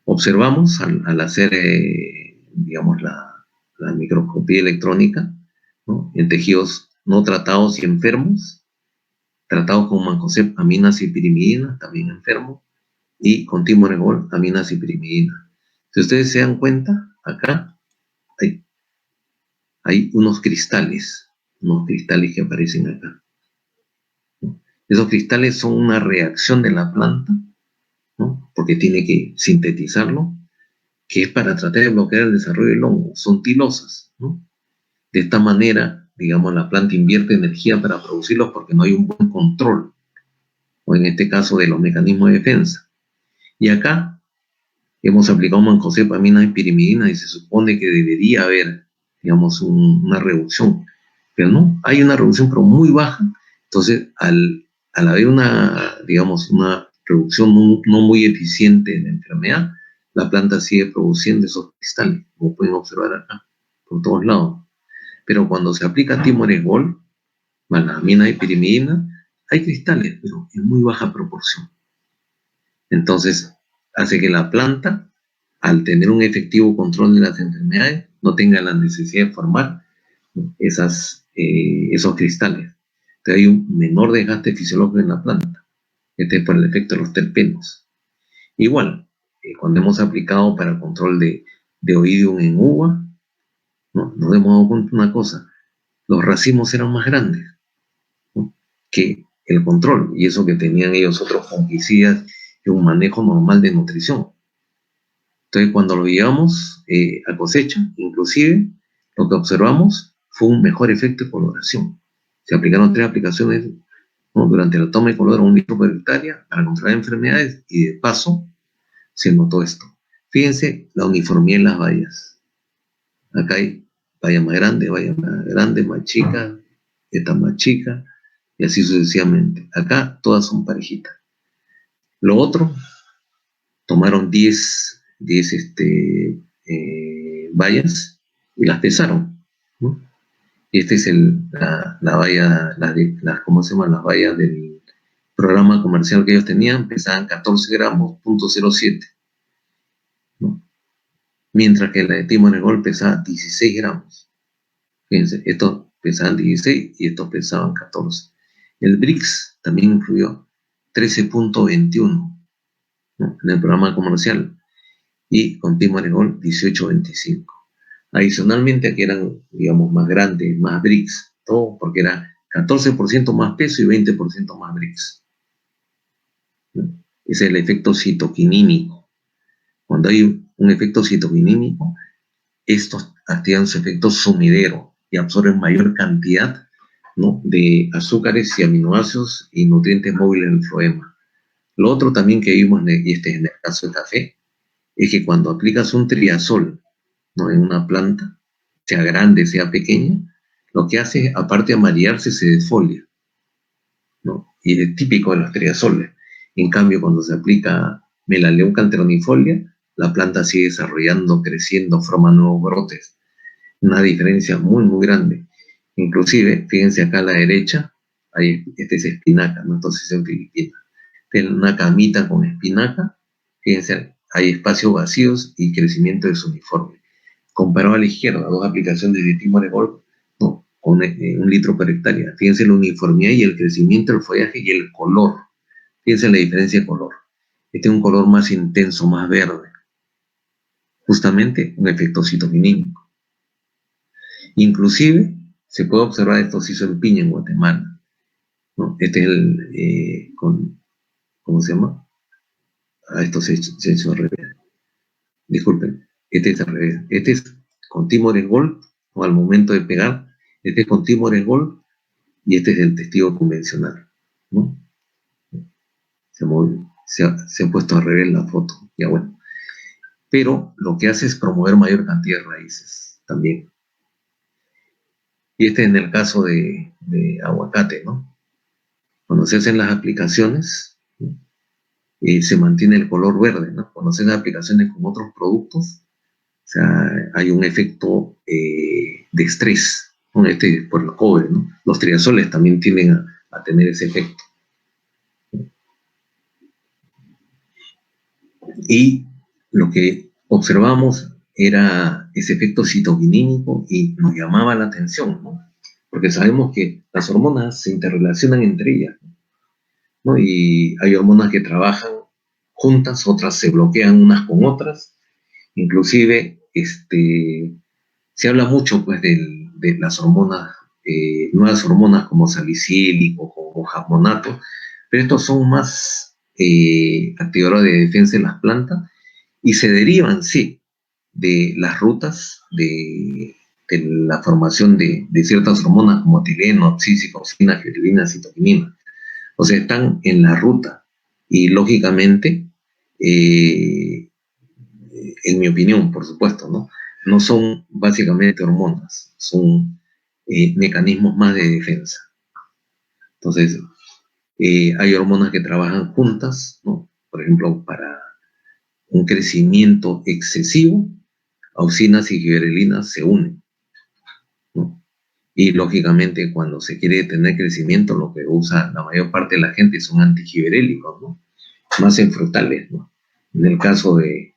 Observamos al hacer, digamos, la microscopía electrónica, ¿no?, en tejidos no tratados y enfermos, tratados con mancozeb, aminas y pirimidina, también enfermos, y con timoresol, aminas y pirimidina. Si ustedes se dan cuenta, acá hay unos cristales que aparecen acá. Esos cristales son una reacción de la planta, ¿no?, porque tiene que sintetizarlo, que es para tratar de bloquear el desarrollo del hongo. Son tilosas, ¿no? De esta manera, digamos, la planta invierte energía para producirlos porque no hay un buen control, o en este caso de los mecanismos de defensa. Y acá hemos aplicado mancozeb, aminas y pirimidina, y se supone que debería haber, digamos, una reducción, pero no, hay una reducción pero muy baja. Entonces, al haber una reducción no muy eficiente de la enfermedad, la planta sigue produciendo esos cristales, como pueden observar acá, por todos lados. Pero cuando se aplica timoresol, aminas y pirimidina, hay cristales, pero en muy baja proporción. Entonces, hace que la planta, al tener un efectivo control de las enfermedades, no tenga la necesidad de formar esos cristales. Entonces, hay un menor desgaste fisiológico en la planta. Este es por el efecto de los terpenos. Igual, cuando hemos aplicado para el control de oidium en uva, ¿no?, nos hemos dado cuenta de una cosa: los racimos eran más grandes, ¿no?, que el control, y eso que tenían ellos otros fungicidas y un manejo normal de nutrición. Entonces, cuando lo llevamos a cosecha, inclusive, Lo que observamos fue un mejor efecto de coloración. Se aplicaron 3 aplicaciones, ¿no?, durante la toma de color a 1 litro por hectárea para controlar enfermedades y de paso se notó esto. Fíjense la uniformidad en las bayas. Acá hay valla más grande, más chica, esta más chica, y así sucesivamente. Acá todas son parejitas. Lo otro, tomaron 10 vallas y las pesaron, ¿no? Y este es la valla, ¿cómo se llama? Las vallas del programa comercial que ellos tenían, pesaban 14 gramos, .07, ¿no? Mientras que la de Timor pesaba 16 gramos. Fíjense, estos pesaban 16 y estos pesaban 14. El BRICS también influyó, 13.21, ¿no?, en el programa comercial, y con Timor 18.25. Adicionalmente, aquí eran, digamos, más grandes, más BRICS, todo porque era 14% más peso y 20% más BRICS, ¿no? Ese es el efecto citoquinímico. Cuando hay un efecto citoquinímico, estos activan su efecto sumidero y absorben mayor cantidad, ¿no?, de azúcares y aminoácidos y nutrientes móviles en el floema. Lo otro también que vimos, y este es en el caso del café, es que cuando aplicas un triazol, ¿no?, en una planta, sea grande, sea pequeña, lo que hace, aparte de amarillarse, se desfolia, ¿no? Y es típico de los triazoles. En cambio, cuando se aplica Melaleuca alternifolia, la planta sigue desarrollando, creciendo, forma nuevos brotes. Una diferencia muy, muy grande. Inclusive, fíjense acá a la derecha, este es espinaca, ¿no? Entonces en Filipinas. Tiene una camita con espinaca, fíjense, hay espacios vacíos y crecimiento desuniforme. Comparado a la izquierda, 2 aplicaciones de Timor Gold, ¿no?, con 1 litro por hectárea. Fíjense la uniformidad y el crecimiento del follaje y el color. Fíjense la diferencia de color. Este es un color más intenso, más verde. Justamente un efecto citoquinímico. Inclusive se puede observar, esto se hizo en piña en Guatemala, ¿no? Este es ¿cómo se llama? Esto se hizo al revés. Disculpen, este es al revés. Este es con Timor Gold, o al momento de pegar, este es con Timor Gold y este es el testigo convencional, ¿no? Se ha puesto al revés la foto, ya bueno. Pero lo que hace es promover mayor cantidad de raíces también. Y este en el caso de aguacate, ¿no? Cuando se hacen las aplicaciones, ¿no?, se mantiene el color verde, ¿no? Cuando se hacen aplicaciones con otros productos, o sea, hay un efecto de estrés, ¿no?, por el cobre, ¿no? Los triazoles también tienden a tener ese efecto. Y lo que observamos era ese efecto citoquinímico y nos llamaba la atención, ¿no? Porque sabemos que las hormonas se interrelacionan entre ellas, ¿no? Y hay hormonas que trabajan juntas, otras se bloquean unas con otras. Inclusive, se habla mucho, pues, de las hormonas, nuevas hormonas como salicílico, como jasmonato, pero estos son más activadores de defensa en las plantas y se derivan, sí, de las rutas de la formación de ciertas hormonas como tileno, oxitocina, ferritina, citoquinina. O sea, están en la ruta y lógicamente, en mi opinión, por supuesto, ¿no?, no son básicamente hormonas, son mecanismos más de defensa. Entonces, hay hormonas que trabajan juntas, ¿no? Por ejemplo, para un crecimiento excesivo, auxinas y giberelinas se unen, ¿no? Y lógicamente, cuando se quiere tener crecimiento, lo que usa la mayor parte de la gente son antigiberélicos, ¿no?, más en frutales, ¿no? En el caso de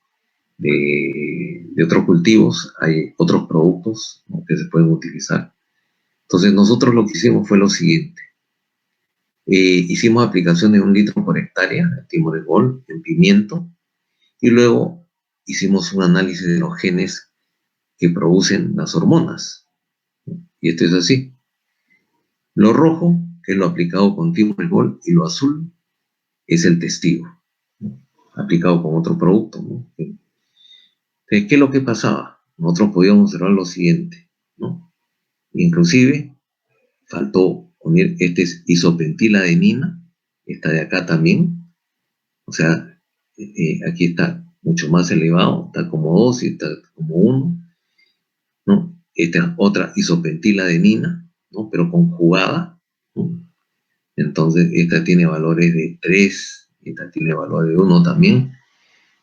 otros cultivos, hay otros productos, ¿no?, que se pueden utilizar. Entonces, nosotros lo que hicimos fue lo siguiente. Hicimos aplicaciones de 1 litro por hectárea de Timor Gold en pimiento, y luego hicimos un análisis de los genes que producen las hormonas. Y esto es así. Lo rojo, que es lo aplicado con Timor Gold, y lo azul es el testigo, ¿no?, aplicado con otro producto, ¿no? Entonces, ¿qué es lo que pasaba? Nosotros podíamos observar lo siguiente. ¿no? Inclusive, faltó poner, este es isopentiladenina, esta de acá también, o sea, aquí está mucho más elevado, está como 2 y está como 1, ¿no? Esta es otra isopentiladenina, ¿no? Pero conjugada, ¿no? Entonces, esta tiene valores de 3, esta tiene valores de 1 también,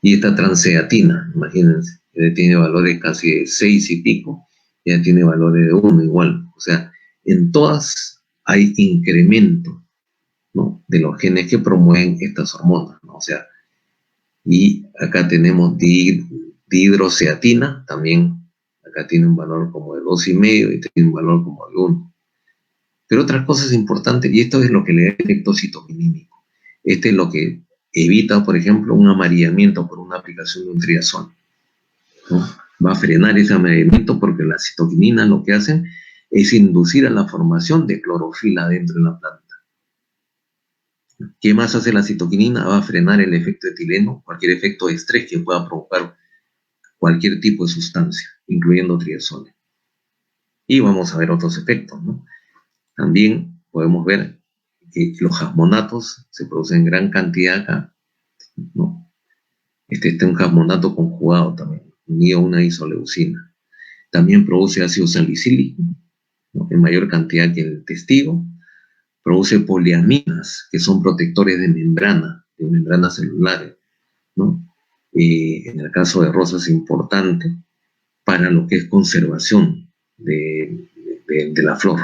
y esta transeatina, imagínense, ella tiene valores casi de 6 y pico, ella tiene valores de 1 igual, o sea, en todas hay incremento, ¿no? De los genes que promueven estas hormonas, ¿no? O sea, y acá tenemos dihidroceatina, también acá tiene un valor como de 2,5 y tiene un valor como de 1. Pero otras cosas importantes, y esto es lo que le da efecto citoquinímico. Este es lo que evita, por ejemplo, un amarillamiento por una aplicación de un triazol, ¿no? Va a frenar ese amarillamiento porque la citoquinina lo que hacen es inducir a la formación de clorofila dentro de la planta. ¿Qué más hace la citoquinina? Va a frenar el efecto etileno, cualquier efecto de estrés que pueda provocar cualquier tipo de sustancia, incluyendo triazoles. Y vamos a ver otros efectos, ¿no? También podemos ver que los jasmonatos se producen en gran cantidad acá, ¿no? Este es un jasmonato conjugado también, unido a una isoleucina. También produce ácido salicílico, ¿no? En mayor cantidad que el testigo. Produce poliaminas, que son protectores de membranas celulares, ¿no? En el caso de rosas es importante para lo que es conservación de la flor,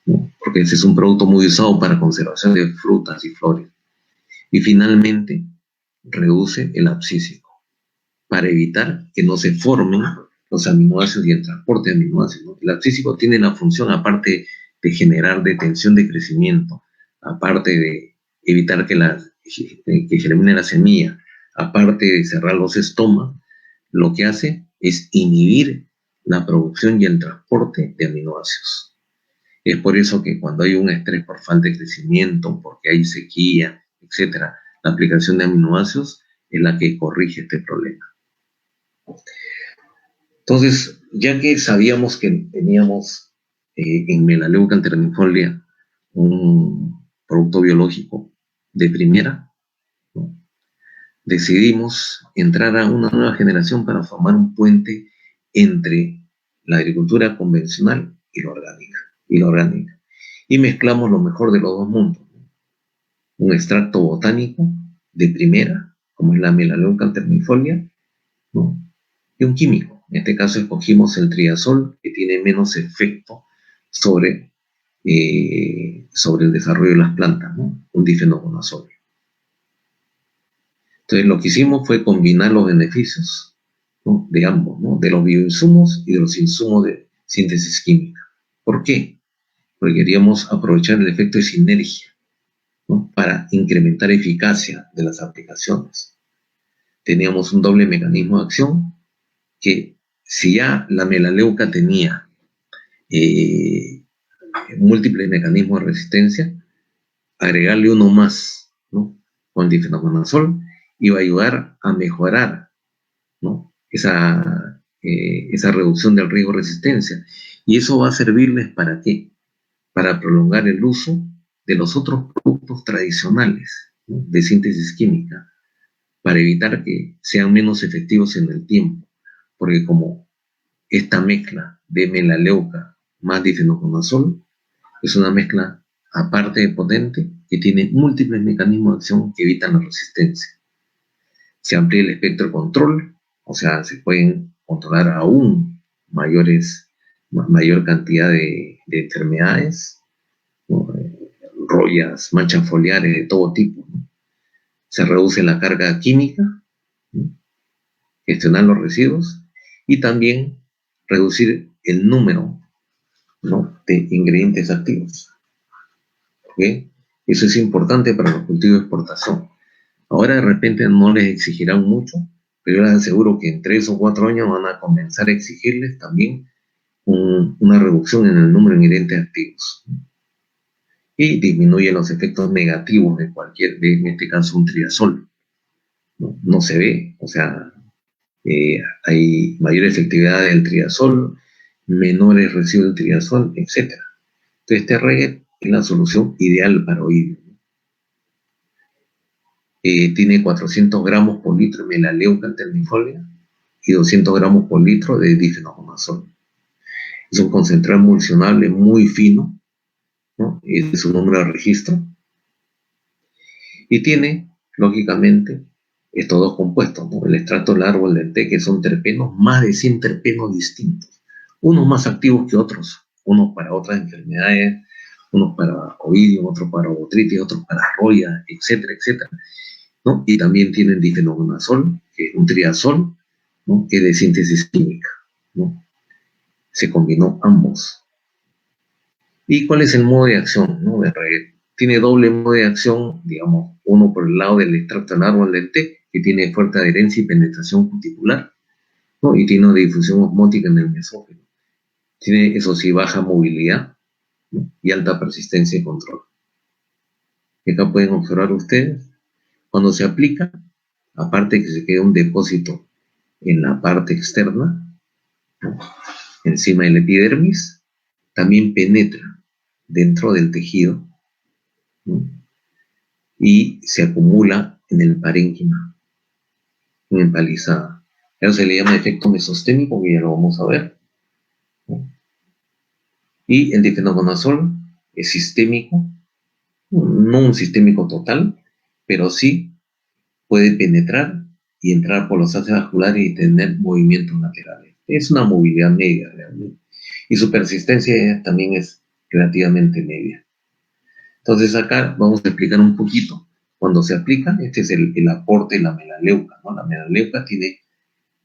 ¿no? Porque ese es un producto muy usado para conservación de frutas y flores. Y finalmente, reduce el abscísico para evitar que no se formen los aminoácidos y el transporte de aminoácidos, ¿no? El abscísico tiene la función, aparte de generar detención de crecimiento, aparte de evitar que germine la semilla, aparte de cerrar los estomas, lo que hace es inhibir la producción y el transporte de aminoácidos. Es por eso que cuando hay un estrés por falta de crecimiento, porque hay sequía, etc., la aplicación de aminoácidos es la que corrige este problema. Entonces, ya que sabíamos que teníamos en Melaleuca anternifolia un producto biológico de primera, ¿no? Decidimos entrar a una nueva generación para formar un puente entre la agricultura convencional y la orgánica. Y mezclamos lo mejor de los dos mundos, ¿no? Un extracto botánico de primera, como es la Melaleuca anternifolia, ¿no? Y un químico. En este caso escogimos el triazol, que tiene menos efecto sobre el desarrollo de las plantas, ¿no? Un difenoconazol. Entonces lo que hicimos fue combinar los beneficios, ¿no? De ambos, ¿no? De los bioinsumos y de los insumos de síntesis química. ¿Por qué? Porque queríamos aprovechar el efecto de sinergia, ¿no? Para incrementar eficacia de las aplicaciones. Teníamos un doble mecanismo de acción que, si ya la melaleuca tenía múltiples mecanismos de resistencia, agregarle uno más, ¿no? Con difenoconazol iba a ayudar a mejorar, ¿no? esa reducción del riesgo de resistencia. Y eso va a servirles ¿para qué? Para prolongar el uso de los otros productos tradicionales, ¿no? De síntesis química, para evitar que sean menos efectivos en el tiempo. Porque como esta mezcla de melaleuca más difenoconazol es una mezcla aparte de potente que tiene múltiples mecanismos de acción que evitan la resistencia. Se amplía el espectro de control, o sea, se pueden controlar aún mayor cantidad de enfermedades, ¿no? Rollas, manchas foliares de todo tipo, ¿no? Se reduce la carga química, ¿no? Gestionar los residuos y también reducir el número, ¿no? De ingredientes activos. ¿Okay? Eso es importante para los cultivos de exportación. Ahora de repente no les exigirán mucho, pero yo les aseguro que en 3 o 4 años van a comenzar a exigirles también una reducción en el número de ingredientes activos. Y disminuye los efectos negativos de en este caso un triazol. No se ve, o sea, hay mayor efectividad del triazol, menores residuos de triazol, etc. Entonces, este reggae es la solución ideal para oído. Tiene 400 gramos por litro de melaleuca alternifolia y 200 gramos por litro de difenoconazol. Es un concentrado emulsionable muy fino, ¿no? Ese es su número de registro. Y tiene, lógicamente, estos dos compuestos, ¿no? El extracto del árbol del té, que son terpenos, más de 100 terpenos distintos, unos más activos que otros, unos para otras enfermedades, unos para oídio, otros para botritis, otros para roya, etcétera, etcétera, ¿no? Y también tienen difenoconazol, que es un triazol, ¿no? Que es de síntesis química, ¿no? Se combinó ambos. ¿Y cuál es el modo de acción, ¿no? De reggae? Tiene doble modo de acción, digamos, uno por el lado del extracto del árbol del té, que tiene fuerte adherencia y penetración cuticular, ¿no? Y tiene una difusión osmótica en el mesófilo. Tiene, eso sí, baja movilidad, ¿no? Y alta persistencia y control. Y acá pueden observar ustedes, cuando se aplica, aparte que se queda un depósito en la parte externa, ¿no? Encima del epidermis, también penetra dentro del tejido, ¿no? Y se acumula en el parénquima, en empalizada. Eso se le llama efecto mesostémico, que ya lo vamos a ver, ¿no? Y el difenoconazol es sistémico, no un sistémico total, pero sí puede penetrar y entrar por los haces vasculares y tener movimientos laterales. Es una movilidad media realmente. Y su persistencia también es relativamente media. Entonces acá vamos a explicar un poquito. Cuando se aplica, este es el aporte de la melaleuca, ¿no? La melaleuca tiene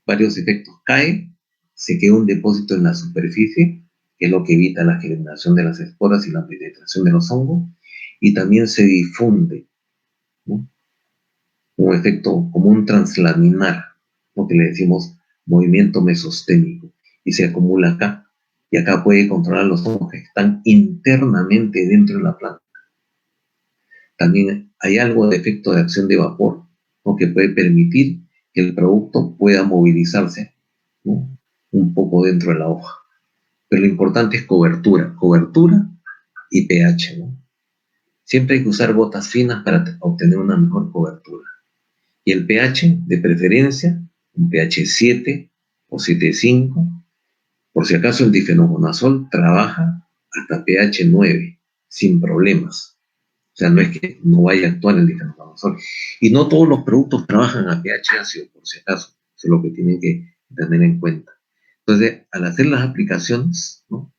varios efectos. Cae, se queda un depósito en la superficie, que es lo que evita la germinación de las esporas y la penetración de los hongos, y también se difunde, ¿no? Un efecto como un translaminar, lo que le decimos movimiento mesostémico, y se acumula acá. Y acá puede controlar los hongos que están internamente dentro de la planta. También hay algo de efecto de acción de vapor, ¿no? Que puede permitir que el producto pueda movilizarse, ¿no? Un poco dentro de la hoja. Pero lo importante es cobertura y pH, ¿no? Siempre hay que usar gotas finas para obtener una mejor cobertura. Y el pH, de preferencia, un pH 7 o 7,5. Por si acaso el difenoconazol trabaja hasta pH 9, sin problemas. O sea, no es que no vaya a actuar el difenoconazol. Y no todos los productos trabajan a pH ácido, por si acaso. Eso es lo que tienen que tener en cuenta. Entonces, al hacer las aplicaciones, ¿no?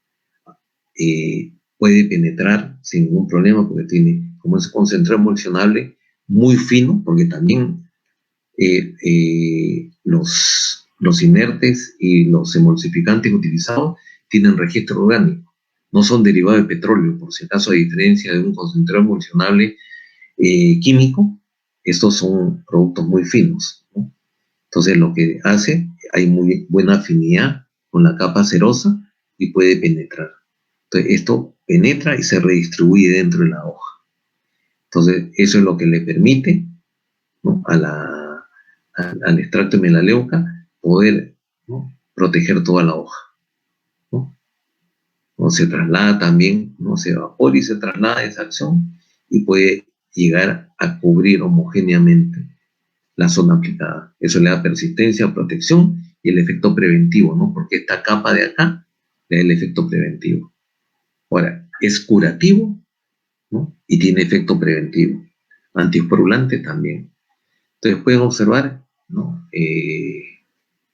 Puede penetrar sin ningún problema porque tiene, como es concentrado emulsionable, muy fino, porque también los inertes y los emulsificantes utilizados tienen registro orgánico. No son derivados de petróleo, por si acaso, a diferencia de un concentrado emulsionable químico, estos son productos muy finos, ¿no? Entonces, lo que hace, hay muy buena afinidad con la capa cerosa y puede penetrar. Entonces, esto penetra y se redistribuye dentro de la hoja. Entonces, eso es lo que le permite, ¿no? Al extracto de melaleuca poder, ¿no? Proteger toda la hoja, ¿no? O se traslada también, no se evapora y se traslada esa acción y puede llegar a cubrir homogéneamente la zona aplicada. Eso le da persistencia, protección y el efecto preventivo, ¿no? Porque esta capa de acá le da el efecto preventivo. Ahora, es curativo, ¿no? Y tiene efecto preventivo. Antiesporulante también. Entonces pueden observar, ¿no?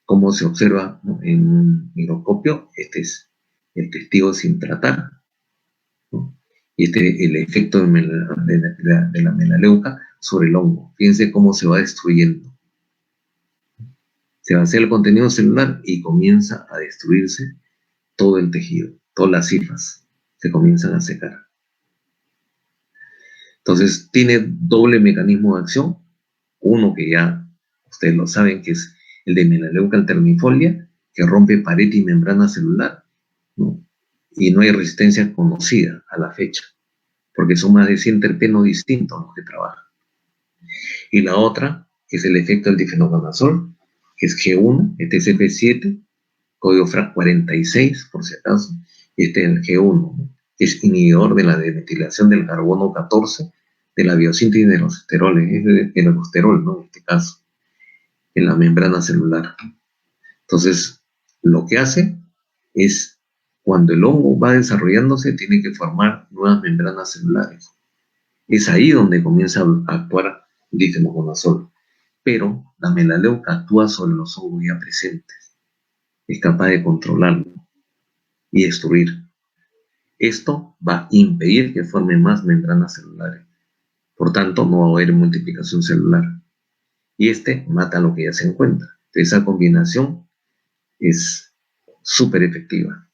Cómo se observa, ¿no? En un microscopio. Este es el testigo sin tratar, ¿no? Y este es el efecto de la melaleuca sobre el hongo. Fíjense cómo se va destruyendo. Se vacía el contenido celular y comienza a destruirse todo el tejido, todas las cifras se comienzan a secar. Entonces tiene doble mecanismo de acción. Uno que ya ustedes lo saben, que es el de melaleuca alternifolia, que rompe pared y membrana celular, ¿no? Y no hay resistencia conocida a la fecha, porque son más de 100 terpenos distintos los que trabajan. Y la otra es el efecto del difenoconazol, que es G1, este es F7, código FRAC 46, por si acaso, y este es el G1, ¿no? Que es inhibidor de la demetilación del carbono 14 de la biosíntesis de los esteroles, es el ergosterol, ¿no? En este caso, en la membrana celular. Entonces, lo que hace es, cuando el hongo va desarrollándose, tiene que formar nuevas membranas celulares. Es ahí donde comienza a actuar difenoconazol. Pero la melaleuca actúa sobre los hongos ya presentes. Es capaz de controlarlo y destruir. Esto va a impedir que formen más membranas celulares. Por tanto, no va a haber multiplicación celular. Y este mata lo que ya se encuentra. Esa combinación es súper efectiva.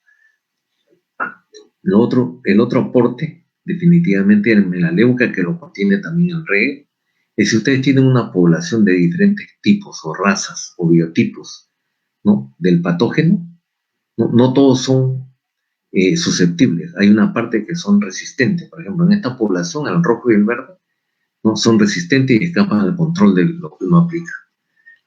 El otro aporte, definitivamente, el melaleuca, que lo contiene también el REE, es si ustedes tienen una población de diferentes tipos o razas o biotipos, ¿no?, del patógeno, no todos son susceptibles. Hay una parte que son resistentes. Por ejemplo, en esta población, el rojo y el verde, ¿no?, son resistentes y escapan al control de lo que uno aplica.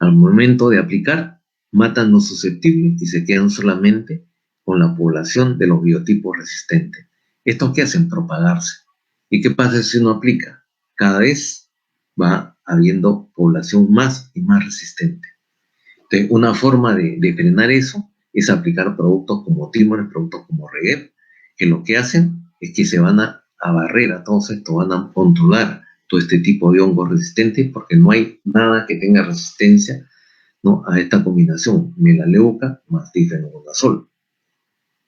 Al momento de aplicar, matan los susceptibles y se quedan solamente con la población de los biotipos resistentes. ¿Estos qué hacen? Propagarse. ¿Y qué pasa si uno aplica? Cada vez va habiendo población más y más resistente. Entonces, una forma de frenar eso es aplicar productos como Timorex, productos como Reguer, que lo que hacen es que se van a barrer a todos estos, van a controlar todo este tipo de hongos resistentes, porque no hay nada que tenga resistencia, ¿no?, a esta combinación, melaleuca más difenoconazol.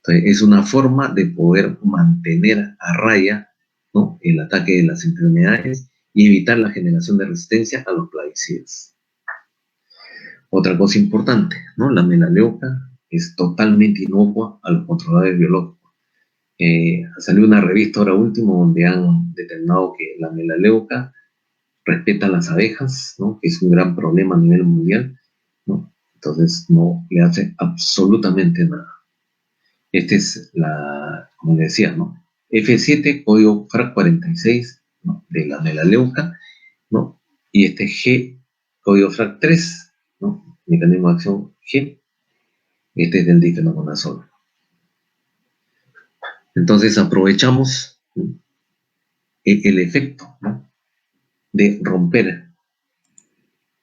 Entonces, es una forma de poder mantener a raya, ¿no?, el ataque de las enfermedades y evitar la generación de resistencia a los plaguicidas. Otra cosa importante, ¿no?, la melaleuca es totalmente inocua a los controladores biológicos. Ha salido una revista ahora último donde han determinado que la melaleuca respeta a las abejas, ¿no?, que es un gran problema a nivel mundial, ¿no? Entonces no le hace absolutamente nada. Esta es como decía, ¿no?, F7, código FRAC 46, ¿no?, de la melaleuca, ¿no? Y este G, código FRAC 3, ¿no?, mecanismo de acción G, este es del difenoconazol. Entonces aprovechamos, ¿no?, el efecto, ¿no?, de romper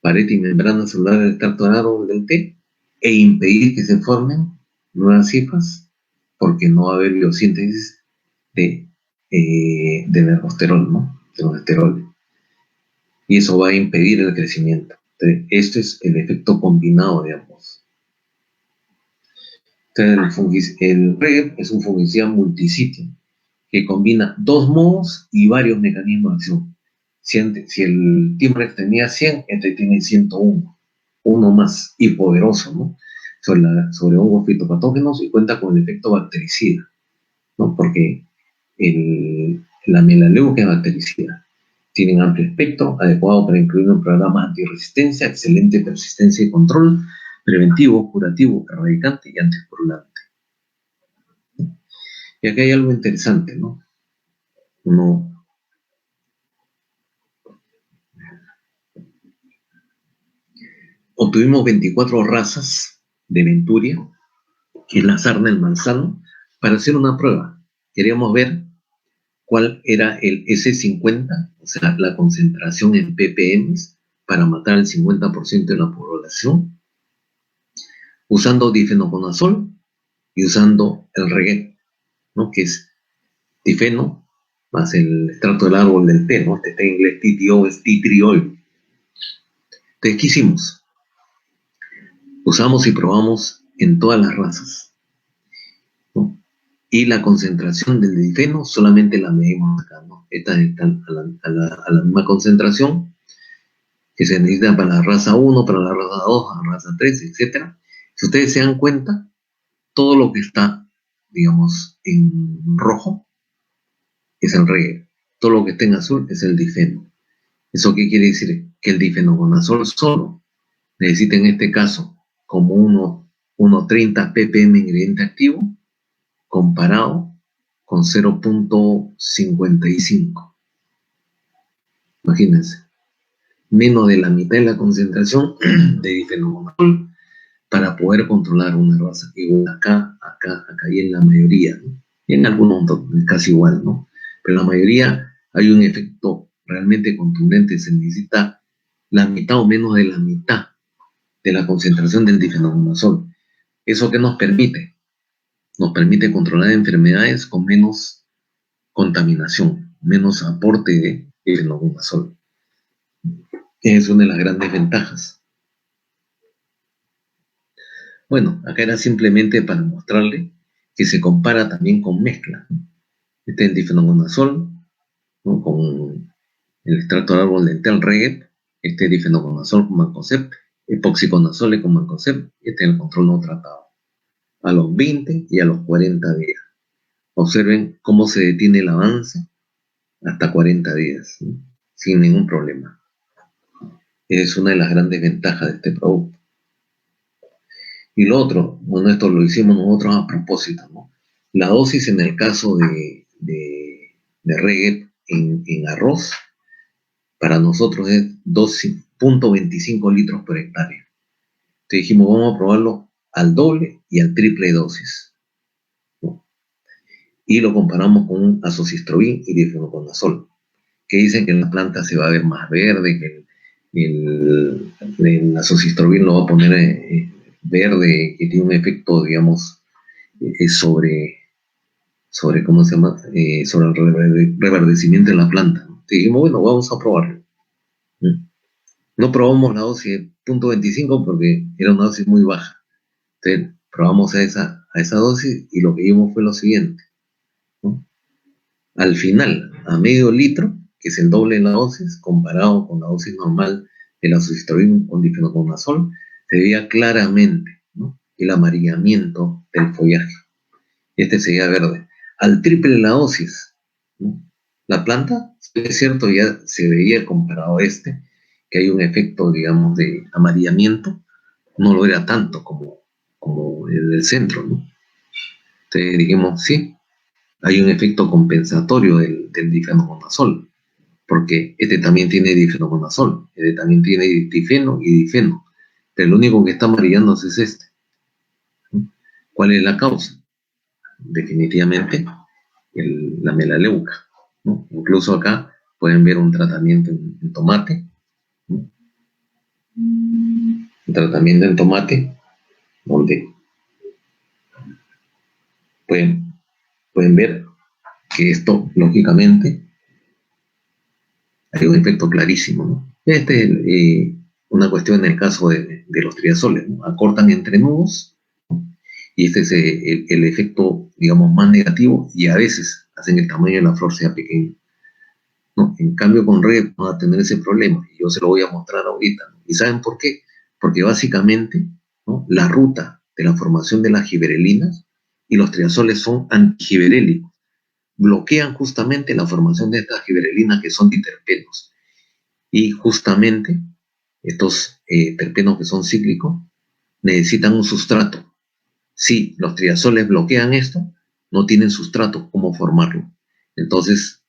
pared y membrana celular del tracto análogo del T e impedir que se formen nuevas cifras, porque no va a haber biosíntesis de ergosterol, ¿no?, de los esteroles. Y eso va a impedir el crecimiento. Entonces, este es el efecto combinado de ambos. Entonces, el REG es un fungicida multisitio que combina dos modos y varios mecanismos de acción. Si el Timorex tenía 100, este tiene 101, uno más y poderoso, ¿no?, sobre hongos fitopatógenos, y cuenta con el efecto bactericida, ¿no?, porque la melaleuca es bactericida. Tienen amplio espectro, adecuado para incluir en programas antirresistencia, excelente persistencia y control, preventivo, curativo, erradicante y antisporulante. Y acá hay algo interesante, ¿no? Obtuvimos 24 razas de Venturia, que es la sarna del manzano, para hacer una prueba. Queríamos ver cuál era el S50, o sea, la concentración en ppm, para matar el 50% de la población, usando difenoconazol y usando el Reguer, ¿no?, que es difeno más el extracto del árbol del té, ¿no? Este té en inglés TTO es tea tree oil. Entonces, ¿qué hicimos? Usamos y probamos en todas las razas, ¿no? Y la concentración del difeno solamente la medimos acá, ¿no? Estas están a la misma concentración que se necesita para la raza 1, para la raza 2, para la raza 3, etc. Si ustedes se dan cuenta, todo lo que está, digamos, en rojo es el Reguer. Todo lo que está en azul es el difeno. ¿Eso qué quiere decir? Que el difenoconazol solo necesita, en este caso, como 1,30 ppm ingrediente activo, comparado con 0,55. Imagínense, menos de la mitad de la concentración de difenoconazol para poder controlar una raza. Igual acá y en la mayoría, ¿no? Y en algunos casi igual, ¿no? Pero en la mayoría hay un efecto realmente contundente, se necesita la mitad o menos de la mitad de la concentración del difenoconazol. ¿Eso qué nos permite? Nos permite controlar enfermedades con menos contaminación, menos aporte de difenoconazol. Es una de las grandes ventajas. Bueno, acá era simplemente para mostrarle que se compara también con mezcla. Este es el difenoconazol, ¿no? Con el extracto de árbol dental Regep, este es difenoconazol con Mancozeb, epoxiconazole con Mancozeb, este es el control no tratado, a los 20 y a los 40 días. Observen cómo se detiene el avance hasta 40 días, ¿no? Sin ningún problema. Es una de las grandes ventajas de este producto. Y lo otro, bueno, esto lo hicimos nosotros a propósito, ¿no? La dosis en el caso de Regep en arroz, para nosotros es 2.25 litros por hectárea. Entonces dijimos, vamos a probarlo al doble y al triple dosis, ¿no? Y lo comparamos con un azocistrobin y difenoconazol, que dicen que la planta se va a ver más verde, que el azocistrobin lo va a poner verde, que tiene un efecto, digamos, sobre ¿cómo se llama? Sobre el reverdecimiento de la planta, ¿no? Dijimos, bueno, vamos a probarlo. No probamos la dosis de 0.25 porque era una dosis muy baja. Entonces, probamos a esa dosis y lo que vimos fue lo siguiente, ¿no? Al final, a medio litro, que es el doble de la dosis, comparado con la dosis normal de la azocistrobin con difenoconazol, se veía claramente, ¿no?, el amarillamiento del follaje. Este seguía verde. Al triple de la dosis, ¿no?, la planta, es cierto, ya se veía comparado a que hay un efecto, digamos, de amarillamiento, no lo era tanto como el del centro, ¿no? Entonces dijimos, sí, hay un efecto compensatorio del difenoconazol, porque este también tiene difenoconazol, este también tiene difeno y difeno, pero el único que está amarillándose es este, ¿no? ¿Cuál es la causa? Definitivamente la melaleuca, ¿no? Incluso acá pueden ver un tratamiento en tomate, ¿no? Un tratamiento en tomate donde pueden ver que esto, lógicamente, hay un efecto clarísimo, ¿no? Este es una cuestión en el caso de los triazoles, ¿no? Acortan entrenudos, ¿no? Y este es el efecto, digamos, más negativo, y a veces hacen el tamaño de la flor sea pequeño, ¿no? En cambio, con Red van a tener ese problema, y yo se lo voy a mostrar ahorita, ¿no? ¿Y saben por qué? Porque básicamente, ¿no?, la ruta de la formación de las giberelinas y los triazoles son antigiberélicos, bloquean justamente la formación de estas giberelinas que son diterpenos. Y justamente estos terpenos que son cíclicos necesitan un sustrato. Si los triazoles bloquean esto, no tienen sustrato cómo formarlo. Entonces,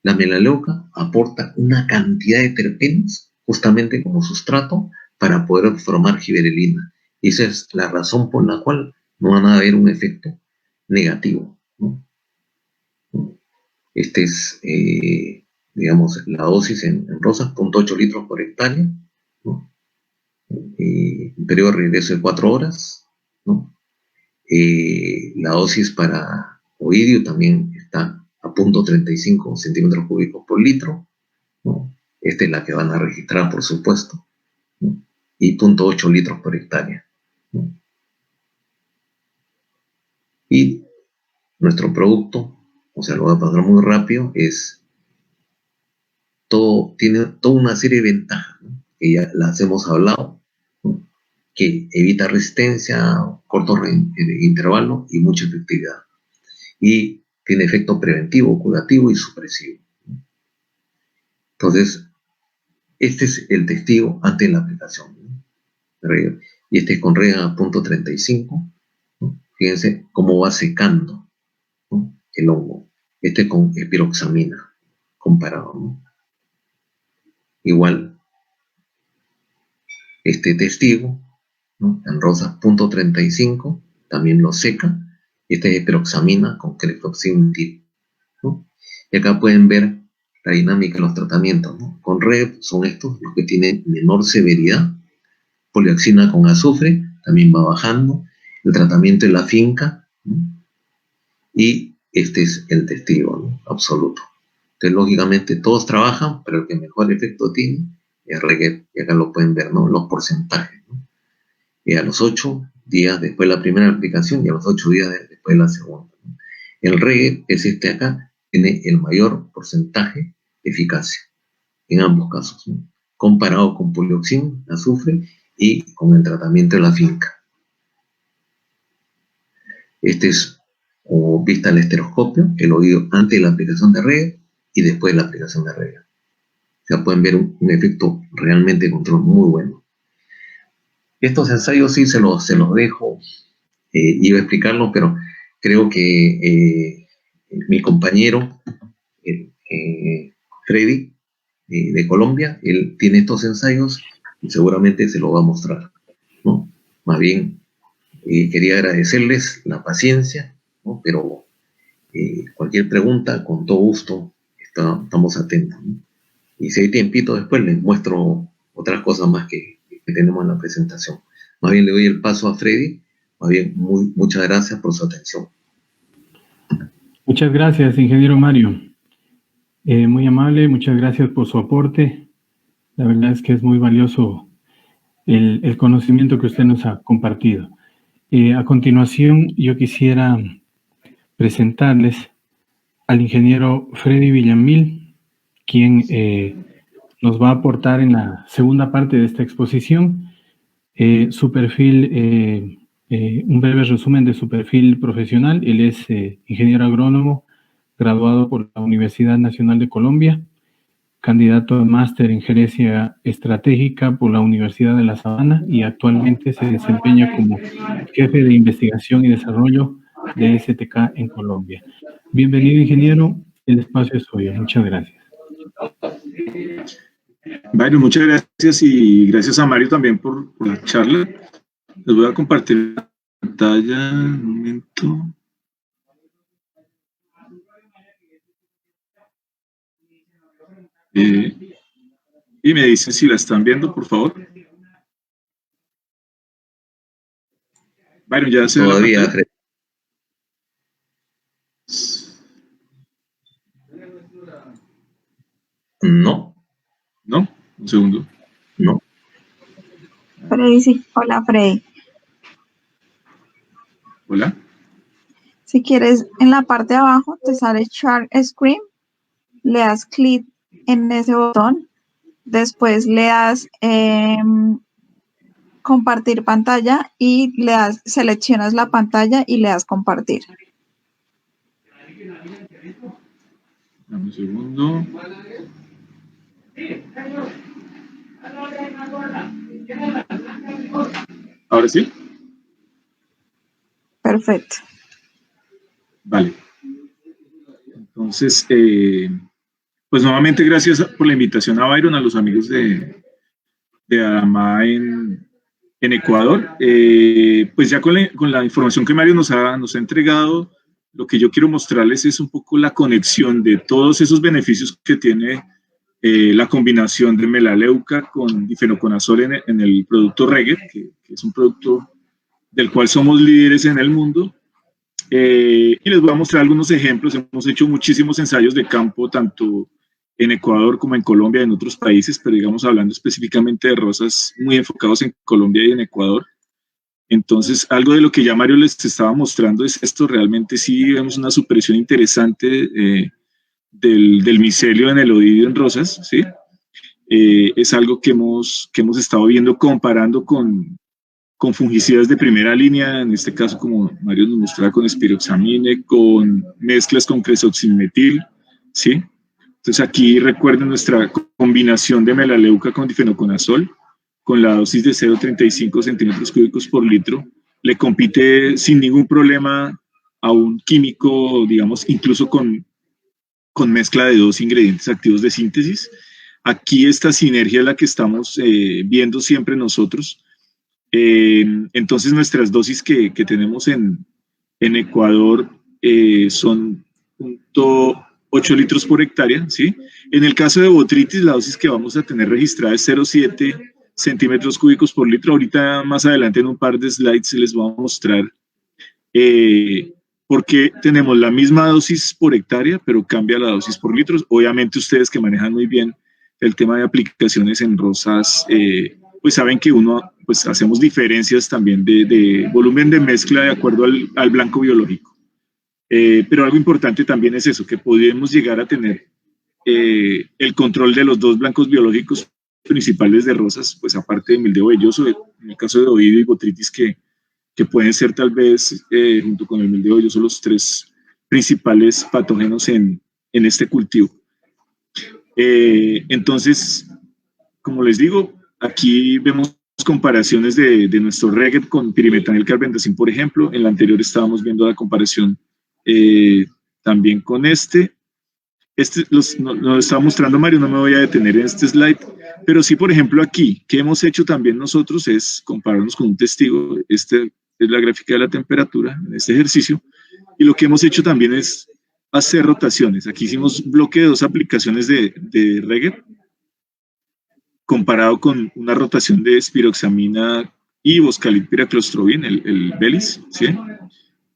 la melaleuca aporta una cantidad de terpenos justamente como sustrato para poder formar giberelina. Y esa es la razón por la cual no van a haber un efecto negativo, ¿no? Este es, digamos, la dosis en rosas, 0.8 litros por hectárea, ¿no? Un periodo de regreso de 4 horas, ¿no? La dosis para oidio también está a 0.35 centímetros cúbicos por litro, ¿no? Esta es la que van a registrar, por supuesto, ¿no? Y 0.8 litros por hectárea, ¿no? Y nuestro producto, o sea, lo voy a pasar muy rápido, tiene toda una serie de ventajas, ¿no?, que ya las hemos hablado, ¿no?, que evita resistencia, corto intervalo y mucha efectividad. Y tiene efecto preventivo, curativo y supresivo. Entonces, este es el testigo ante la aplicación, ¿no? Y este es con Regan a 0.35, ¿no? Fíjense cómo va secando, ¿no?, el hongo. Este con espiroxamina comparado, ¿no? Igual, este testigo, ¿no? En rosas 0.35, también lo seca. Esta es eperoxamina con crefloximidil, ¿no? Y acá pueden ver la dinámica de los tratamientos, ¿no? Con REP son estos los que tienen menor severidad. Polioxina con azufre también va bajando. El tratamiento de la finca, ¿no? Y este es el testigo, ¿no? Absoluto. Entonces, lógicamente, todos trabajan, pero el que mejor efecto tiene es Reguet. Y acá lo pueden ver, ¿no? Los porcentajes, ¿no? Y a los 8 días después de la primera aplicación y a los 8 días después de la segunda, ¿no? El Reguet, que es este acá, tiene el mayor porcentaje de eficacia en ambos casos, ¿no? Comparado con polioxin, azufre y con el tratamiento de la finca. Este es, como vista al estereoscopio, el oído antes de la aplicación de Reguet y después de la aplicación de Reguet. O sea, pueden ver un efecto realmente de control muy bueno. Estos ensayos sí se los dejo, iba a explicarlo, pero creo que mi compañero, Freddy, de Colombia, él tiene estos ensayos y seguramente se lo va a mostrar, ¿no? Más bien, quería agradecerles la paciencia, ¿no? Pero cualquier pregunta, con todo gusto, estamos atentos, ¿no? Y si hay tiempito después les muestro otras cosas más que tenemos en la presentación. Más bien le doy el paso a Freddy. Más bien, muchas gracias por su atención. Muchas gracias, ingeniero Mario. Muy amable, muchas gracias por su aporte. La verdad es que es muy valioso el conocimiento que usted nos ha compartido. A continuación, yo quisiera presentarles al ingeniero Freddy Villamil, quien nos va a aportar en la segunda parte de esta exposición su perfil, un breve resumen de su perfil profesional. Él es ingeniero agrónomo, graduado por la Universidad Nacional de Colombia, candidato a máster en gerencia estratégica por la Universidad de La Sabana y actualmente se desempeña como jefe de investigación y desarrollo de STK en Colombia. Bienvenido, ingeniero. El espacio es suyo. Muchas gracias. Bueno, muchas gracias y gracias a Mario también por la charla. Les voy a compartir la pantalla un momento. Y me dicen si la están viendo, por favor. Bueno, ya se ve Todavía, la pantalla. No. ¿No? Un segundo. No. Freddy, sí. Hola, Freddy. Hola. Si quieres, en la parte de abajo te sale Share Screen, le das clic en ese botón, después le das compartir pantalla y seleccionas la pantalla y le das compartir. Dame un segundo. ¿Ahora sí? Perfecto. Vale. Entonces, pues nuevamente gracias por la invitación a Byron, a los amigos de Adamá en Ecuador. Pues ya con la información que Mario nos ha entregado, lo que yo quiero mostrarles es un poco la conexión de todos esos beneficios que tiene la combinación de melaleuca con difenoconazol en el producto Reguet, que es un producto del cual somos líderes en el mundo. Y les voy a mostrar algunos ejemplos. Hemos hecho muchísimos ensayos de campo, tanto en Ecuador como en Colombia y en otros países, pero digamos hablando específicamente de rosas muy enfocados en Colombia y en Ecuador. Entonces, algo de lo que ya Mario les estaba mostrando es esto. Realmente sí vemos una supresión interesante del micelio en el oído en rosas, ¿sí? Es algo que hemos estado viendo comparando con fungicidas de primera línea, en este caso, como Mario nos mostraba, con espiroxamine, con mezclas con cresoxilmetil, ¿sí? Entonces aquí recuerden nuestra combinación de melaleuca con difenoconazol, con la dosis de 0,35 centímetros cúbicos por litro, le compite sin ningún problema a un químico, digamos, incluso con mezcla de dos ingredientes activos de síntesis. Aquí esta sinergia es la que estamos viendo siempre nosotros. Entonces nuestras dosis que tenemos en Ecuador son 0.8 litros por hectárea, ¿sí? En el caso de botritis, la dosis que vamos a tener registrada es 0.7 centímetros cúbicos por litro. Ahorita más adelante en un par de slides les voy a mostrar porque tenemos la misma dosis por hectárea, pero cambia la dosis por litros. Obviamente ustedes que manejan muy bien el tema de aplicaciones en rosas, pues saben que pues hacemos diferencias también de volumen de mezcla de acuerdo al blanco biológico. Pero algo importante también es eso, que podemos llegar a tener el control de los dos blancos biológicos principales de rosas, pues aparte de mildejo velloso, en el caso de oidio y botritis, que pueden ser tal vez, junto con el mildejo velloso, los tres principales patógenos en este cultivo. Entonces, como les digo, aquí vemos comparaciones de nuestro Reged con pirimetanil carbendazim, por ejemplo. En la anterior estábamos viendo la comparación también con este. Lo estaba mostrando Mario, no me voy a detener en este slide, pero sí, por ejemplo, aquí, que hemos hecho también nosotros es compararnos con un testigo. Este es la gráfica de la temperatura en este ejercicio, y lo que hemos hecho también es hacer rotaciones. Aquí hicimos bloque de 2 aplicaciones de Reged, comparado con una rotación de espiroxamina y boscalid piraclostrobin, el Belis, ¿sí?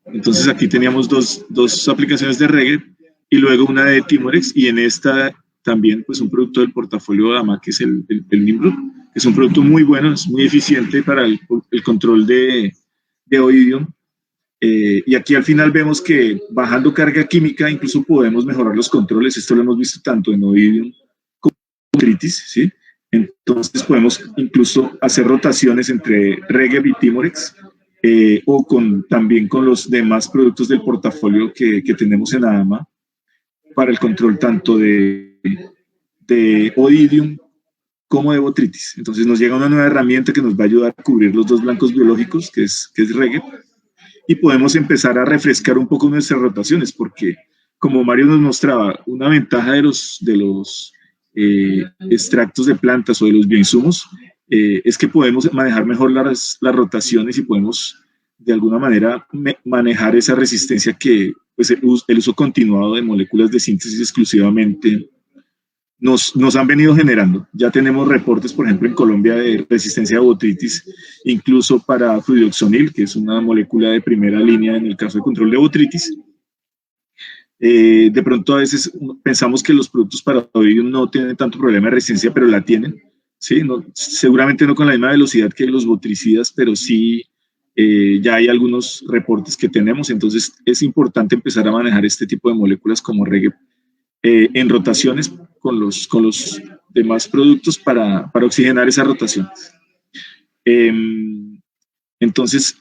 Entonces aquí teníamos dos aplicaciones de Reged y luego una de Timorex, y en esta también pues un producto del portafolio de AMA, que es el Nimrod, que es un producto muy bueno, es muy eficiente para el control de oidium. Y aquí al final vemos que bajando carga química incluso podemos mejorar los controles. Esto lo hemos visto tanto en oidium como en botritis, ¿sí? Entonces podemos incluso hacer rotaciones entre Reged y Timorex, o también con los demás productos del portafolio que tenemos en ADAMA para el control tanto de oidium como de botritis. Entonces nos llega una nueva herramienta que nos va a ayudar a cubrir los dos blancos biológicos, que es Reged, y podemos empezar a refrescar un poco nuestras rotaciones, porque como Mario nos mostraba, una ventaja de los extractos de plantas o de los bioinsumos es que podemos manejar mejor las rotaciones y podemos de alguna manera manejar esa resistencia que pues, el uso continuado de moléculas de síntesis exclusivamente nos han venido generando. Ya tenemos reportes, por ejemplo, en Colombia de resistencia a botritis, incluso para fluidoxonil, que es una molécula de primera línea en el caso de control de botritis. De pronto a veces pensamos que los productos para oidium no tienen tanto problema de resistencia, pero la tienen, ¿sí? Seguramente no con la misma velocidad que los botricidas, pero sí ya hay algunos reportes que tenemos. Entonces es importante empezar a manejar este tipo de moléculas como Reged en rotaciones con los demás productos para oxigenar esas rotaciones. Entonces,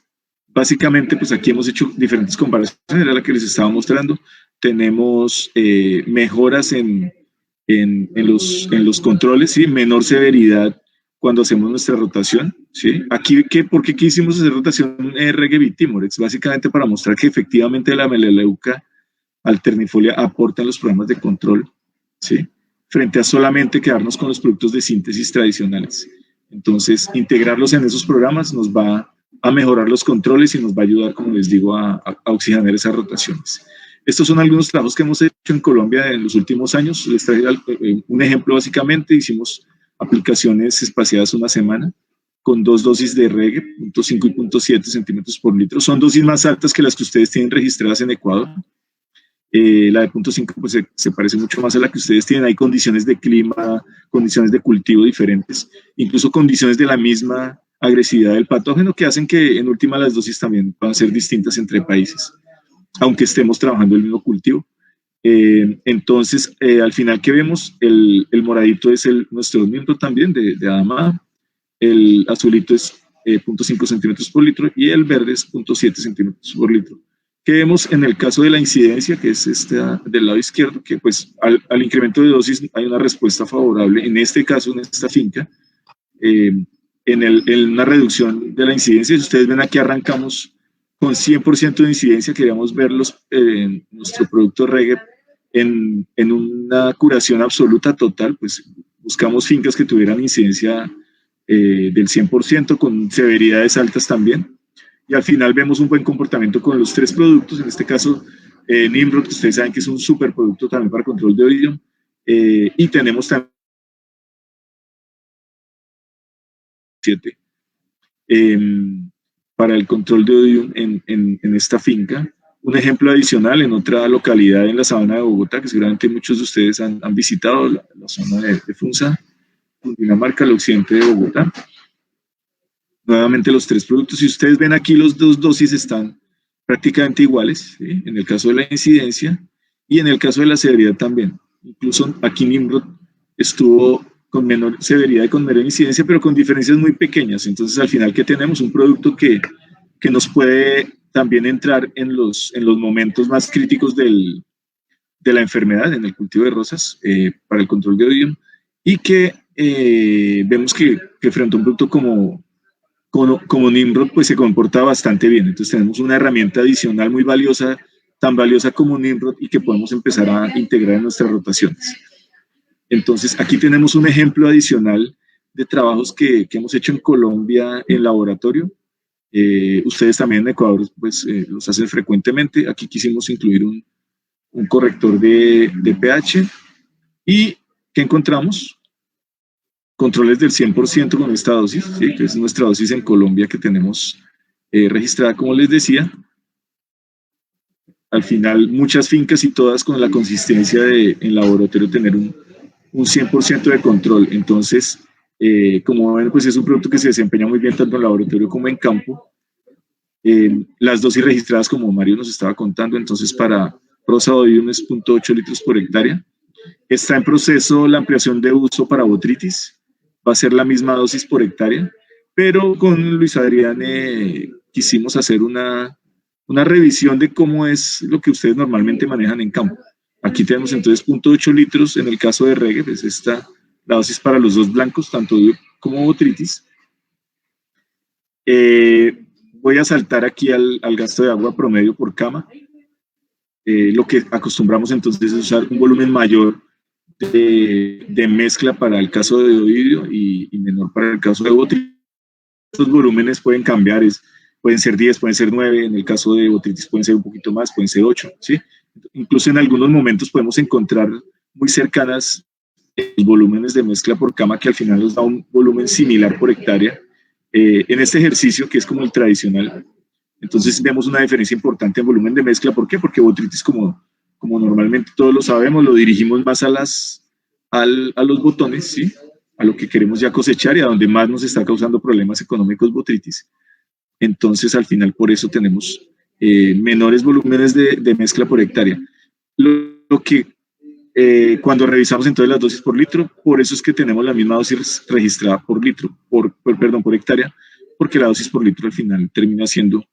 básicamente, pues aquí hemos hecho diferentes comparaciones, era la que les estaba mostrando. Tenemos mejoras en los controles, ¿sí? Menor severidad cuando hacemos nuestra rotación, ¿sí? Aquí, ¿por qué quisimos hacer rotación Reged y Timorex? Básicamente para mostrar que efectivamente la melaleuca alternifolia aporta en los programas de control, ¿sí? Frente a solamente quedarnos con los productos de síntesis tradicionales. Entonces, integrarlos en esos programas nos va a mejorar los controles y nos va a ayudar, como les digo, a oxigenar esas rotaciones. Estos son algunos trabajos que hemos hecho en Colombia en los últimos años. Les traigo un ejemplo. Básicamente hicimos aplicaciones espaciadas una semana con 2 dosis de Reged, 0.5 y 0.7 centímetros por litro. Son dosis más altas que las que ustedes tienen registradas en Ecuador. La de 0.5 pues se parece mucho más a la que ustedes tienen. Hay condiciones de clima, condiciones de cultivo diferentes, incluso condiciones de la misma agresividad del patógeno que hacen que en última las dosis también puedan ser distintas entre países, aunque estemos trabajando el mismo cultivo. Entonces, al final que vemos, el moradito es nuestro miembro también de ADAMA, el azulito es 0.5 centímetros por litro y el verde es 0.7 centímetros por litro. Que vemos en el caso de la incidencia, que es esta del lado izquierdo, que pues al incremento de dosis hay una respuesta favorable, en este caso, en esta finca, en una reducción de la incidencia. Si ustedes ven aquí arrancamos con 100% de incidencia, queríamos ver nuestro producto Reged en una curación absoluta total, pues buscamos fincas que tuvieran incidencia del 100% con severidades altas también. Y al final vemos un buen comportamiento con los 3 productos, en este caso Nimrod, que ustedes saben que es un superproducto también para control de oído, y tenemos también para el control de oído en esta finca. Un ejemplo adicional en otra localidad en la sabana de Bogotá, que seguramente muchos de ustedes han visitado, la zona de Funza, Cundinamarca, el occidente de Bogotá. Nuevamente los 3 productos. Si ustedes ven aquí, los 2 dosis están prácticamente iguales, ¿sí? En el caso de la incidencia y en el caso de la severidad también. Incluso aquí Nimrod estuvo con menor severidad y con menor incidencia, pero con diferencias muy pequeñas. Entonces, al final, ¿qué tenemos? Un producto que nos puede también entrar en los momentos más críticos de la enfermedad, en el cultivo de rosas, para el control de oído, y que vemos que frente a un producto como Nimrod, pues se comporta bastante bien. Entonces tenemos una herramienta adicional muy valiosa, tan valiosa como Nimrod, y que podemos empezar a integrar en nuestras rotaciones. Entonces aquí tenemos un ejemplo adicional de trabajos que hemos hecho en Colombia en laboratorio. Ustedes también en Ecuador pues, los hacen frecuentemente. Aquí quisimos incluir un corrector de pH. ¿Y qué encontramos? Controles del 100% con esta dosis, ¿sí? Que es nuestra dosis en Colombia que tenemos registrada, como les decía. Al final, muchas fincas y todas con la consistencia de en laboratorio tener un 100% de control. Entonces, como ven, pues es un producto que se desempeña muy bien tanto en laboratorio como en campo. Las dosis registradas, como Mario nos estaba contando, entonces para rosa oídium es 0.8 litros por hectárea. Está en proceso la ampliación de uso para botritis, va a ser la misma dosis por hectárea, pero con Luis Adrián quisimos hacer una revisión de cómo es lo que ustedes normalmente manejan en campo. Aquí tenemos entonces 0.8 litros en el caso de reggae, pues esta la dosis para los 2 blancos, tanto oído como botritis. Voy a saltar aquí al gasto de agua promedio por cama. Lo que acostumbramos entonces es usar un volumen mayor de mezcla para el caso de oídio y menor para el caso de botritis. Estos volúmenes pueden cambiar, pueden ser 10, pueden ser 9, en el caso de botritis pueden ser un poquito más, pueden ser 8, ¿sí? Incluso en algunos momentos podemos encontrar muy cercanas los volúmenes de mezcla por cama que al final nos da un volumen similar por hectárea. En este ejercicio, que es como el tradicional, entonces vemos una diferencia importante en volumen de mezcla. ¿Por qué? Porque botritis, como normalmente todos lo sabemos, lo dirigimos más a los botones, ¿sí? A lo que queremos ya cosechar y a donde más nos está causando problemas económicos botritis. Entonces, al final, por eso tenemos menores volúmenes de mezcla por hectárea. Lo que cuando revisamos entonces las dosis por litro, por eso es que tenemos la misma dosis registrada por litro, por hectárea, porque la dosis por litro al final termina siendo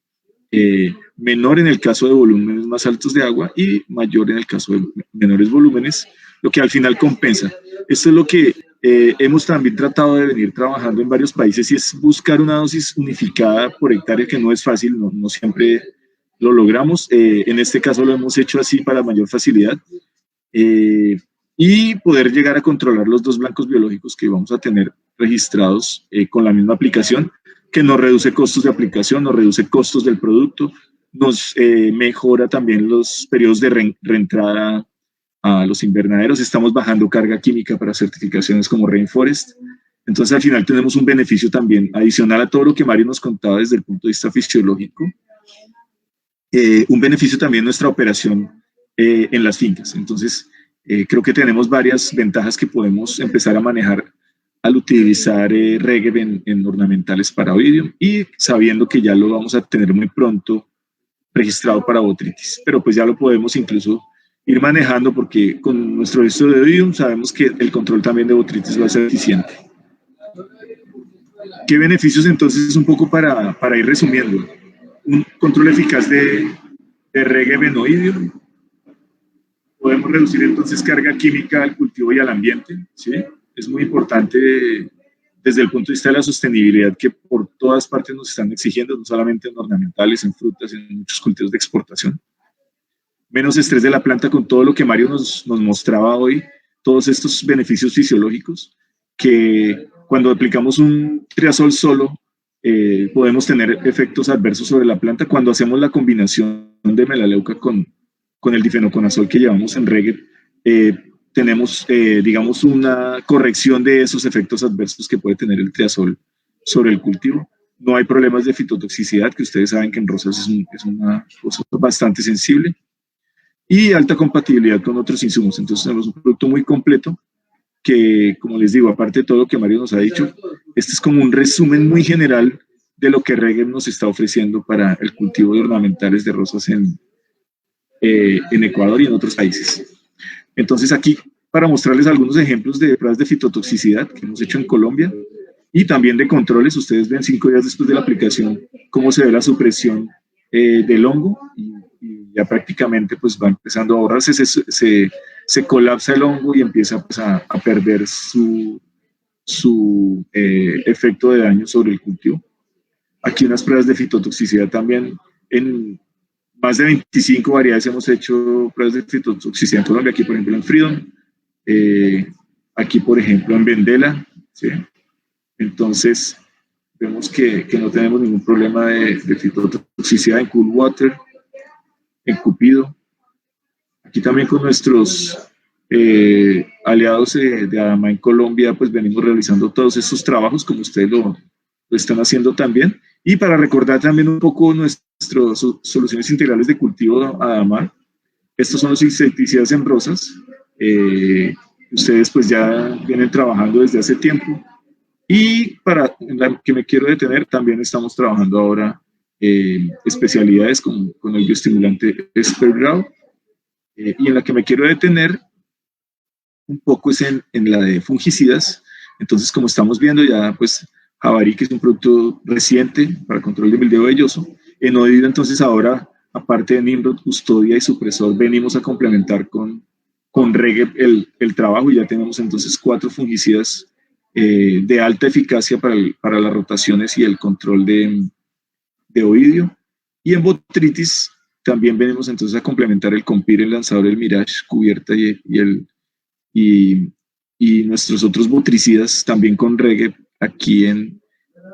menor en el caso de volúmenes más altos de agua y mayor en el caso de menores volúmenes, lo que al final compensa. Esto es lo que hemos también tratado de venir trabajando en varios países, y es buscar una dosis unificada por hectárea, que no es fácil, no siempre lo logramos. En este caso lo hemos hecho así para mayor facilidad, y poder llegar a controlar los 2 blancos biológicos que vamos a tener registrados con la misma aplicación, que nos reduce costos de aplicación, nos reduce costos del producto, nos mejora también los periodos de reentrada a los invernaderos. Estamos bajando carga química para certificaciones como Rainforest. Entonces, al final tenemos un beneficio también adicional a todo lo que Mario nos contaba desde el punto de vista fisiológico. Un beneficio también en nuestra operación en las fincas. Entonces, creo que tenemos varias ventajas que podemos empezar a manejar al utilizar reggae en ornamentales para oídium, y sabiendo que ya lo vamos a tener muy pronto registrado para botritis, pero pues ya lo podemos incluso ir manejando, porque con nuestro registro de oídium sabemos que el control también de botritis va a ser eficiente. ¿Qué beneficios entonces, un poco para ir resumiendo? Un control eficaz de reggae en oídium. Podemos reducir entonces carga química al cultivo y al ambiente, ¿sí? Es muy importante desde el punto de vista de la sostenibilidad, que por todas partes nos están exigiendo, no solamente en ornamentales, en frutas, en muchos cultivos de exportación. Menos estrés de la planta, con todo lo que Mario nos mostraba hoy, todos estos beneficios fisiológicos, que cuando aplicamos un triazol solo, podemos tener efectos adversos sobre la planta. Cuando hacemos la combinación de melaleuca con el difenoconazol que llevamos en reggae, tenemos, digamos, una corrección de esos efectos adversos que puede tener el triazol sobre el cultivo. No hay problemas de fitotoxicidad, que ustedes saben que en rosas es una cosa bastante sensible, y alta compatibilidad con otros insumos. Entonces tenemos un producto muy completo que, como les digo, aparte de todo lo que Mario nos ha dicho, este es como un resumen muy general de lo que Regep nos está ofreciendo para el cultivo de ornamentales de rosas en Ecuador y en otros países. Entonces aquí, para mostrarles algunos ejemplos de pruebas de fitotoxicidad que hemos hecho en Colombia y también de controles, ustedes ven 5 días después de la aplicación cómo se ve la supresión del hongo, y ya prácticamente pues va empezando a borrarse, se colapsa el hongo y empieza pues, a perder su efecto de daño sobre el cultivo. Aquí unas pruebas de fitotoxicidad también. En más de 25 variedades hemos hecho pruebas de fitotoxicidad en Colombia. Aquí, por ejemplo, en Freedom. Aquí, por ejemplo, en Vendela. ¿Sí? Entonces, vemos que no tenemos ningún problema de fitotoxicidad en Cool Water, en Cupido. Aquí también con nuestros aliados de ADAMA en Colombia, pues venimos realizando todos estos trabajos, como ustedes lo están haciendo también. Y para recordar también un poco nuestras soluciones integrales de cultivo ADAMA, estos son los insecticidas en rosas. Ustedes pues ya vienen trabajando desde hace tiempo. Y para la que me quiero detener, también estamos trabajando ahora especialidades con el bioestimulante Espergrau. Y en la que me quiero detener un poco es en la de fungicidas. Entonces, como estamos viendo ya, pues Javari, que es un producto reciente para control de mildejo velloso, en Odio, entonces ahora, aparte de Nimrod, Custodia y Supresor, venimos a complementar con Regep el trabajo, y ya tenemos entonces 4 fungicidas de alta eficacia para las rotaciones y el control de oidio. Y en botritis también venimos entonces a complementar el Compir, el lanzador, el Mirage, cubierta y nuestros otros botricidas también con Regep aquí en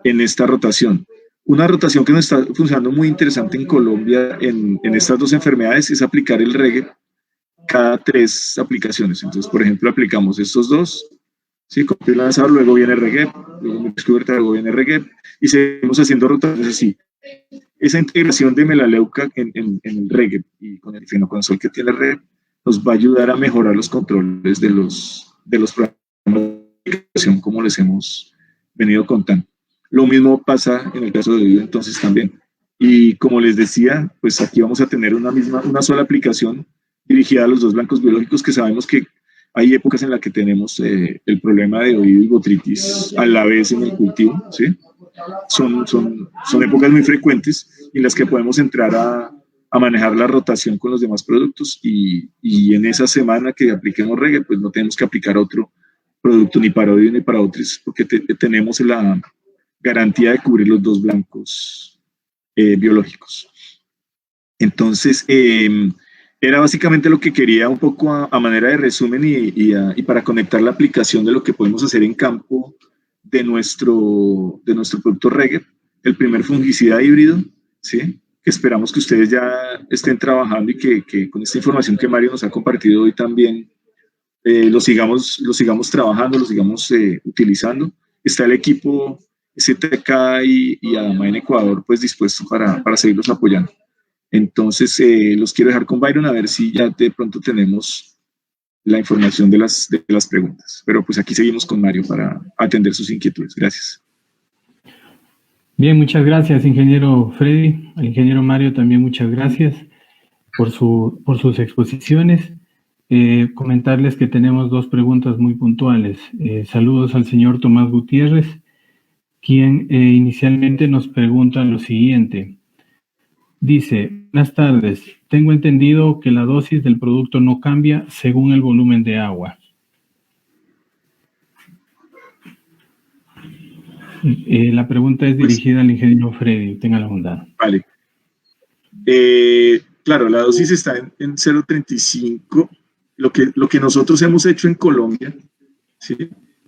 esta rotación. Una rotación que nos está funcionando muy interesante en Colombia en estas 2 enfermedades es aplicar el Regep cada 3 aplicaciones. Entonces, por ejemplo, aplicamos estos 2, ¿sí? Compir, lanzador, luego viene Regep, luego Mirage, cubierta, luego viene Regep, y seguimos haciendo rotaciones así. Esa integración de melaleuca en el Regep y con el difenoconazol que tiene Regep nos va a ayudar a mejorar los controles de los programas de aplicación, como les hemos venido contando. Lo mismo pasa en el caso de oído, entonces también. Y como les decía, pues aquí vamos a tener una sola aplicación dirigida a los 2 blancos biológicos, que sabemos que hay épocas en las que tenemos el problema de oído y botritis a la vez en el cultivo, ¿sí? Son épocas muy frecuentes en las que podemos entrar a manejar la rotación con los demás productos, y en esa semana que apliquemos Regep, pues no tenemos que aplicar otro producto ni para oído ni para botritis, porque tenemos la garantía de cubrir los 2 blancos biológicos. Entonces, era básicamente lo que quería un poco a manera de resumen y para conectar la aplicación de lo que podemos hacer en campo de nuestro producto Regep, el primer fungicida híbrido, ¿sí? Que esperamos que ustedes ya estén trabajando, y que con esta información que Mario nos ha compartido hoy también lo sigamos trabajando, lo sigamos utilizando. Está el equipo STK y ADAMA en Ecuador pues dispuesto para seguirlos apoyando. Entonces los quiero dejar con Byron a ver si ya de pronto tenemos la información de las preguntas. Pero pues aquí seguimos con Mario para atender sus inquietudes. Gracias. Bien, muchas gracias, ingeniero Freddy. Al ingeniero Mario también muchas gracias por sus exposiciones. Comentarles que tenemos 2 preguntas muy puntuales. Saludos al señor Tomás Gutiérrez, quien inicialmente nos pregunta lo siguiente. Dice: buenas tardes, tengo entendido que la dosis del producto no cambia según el volumen de agua. La pregunta es dirigida al ingeniero Freddy, tenga la bondad. Vale. Claro, la dosis está en 0.35. Lo que nosotros hemos hecho en Colombia, ¿sí?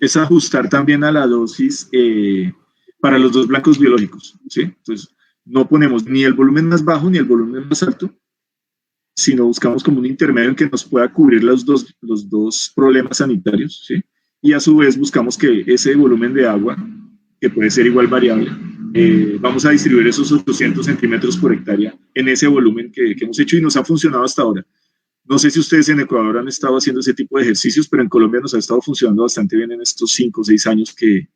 es ajustar también a la dosis para los dos blancos biológicos, ¿sí? Entonces, no ponemos ni el volumen más bajo ni el volumen más alto, sino buscamos como un intermedio en que nos pueda cubrir los dos problemas sanitarios, ¿sí? Y a su vez buscamos que ese volumen de agua, que puede ser igual variable, vamos a distribuir esos 800 centímetros por hectárea en ese volumen que hemos hecho y nos ha funcionado hasta ahora. No sé si ustedes en Ecuador han estado haciendo ese tipo de ejercicios, pero en Colombia nos ha estado funcionando bastante bien en estos 5 o 6 años que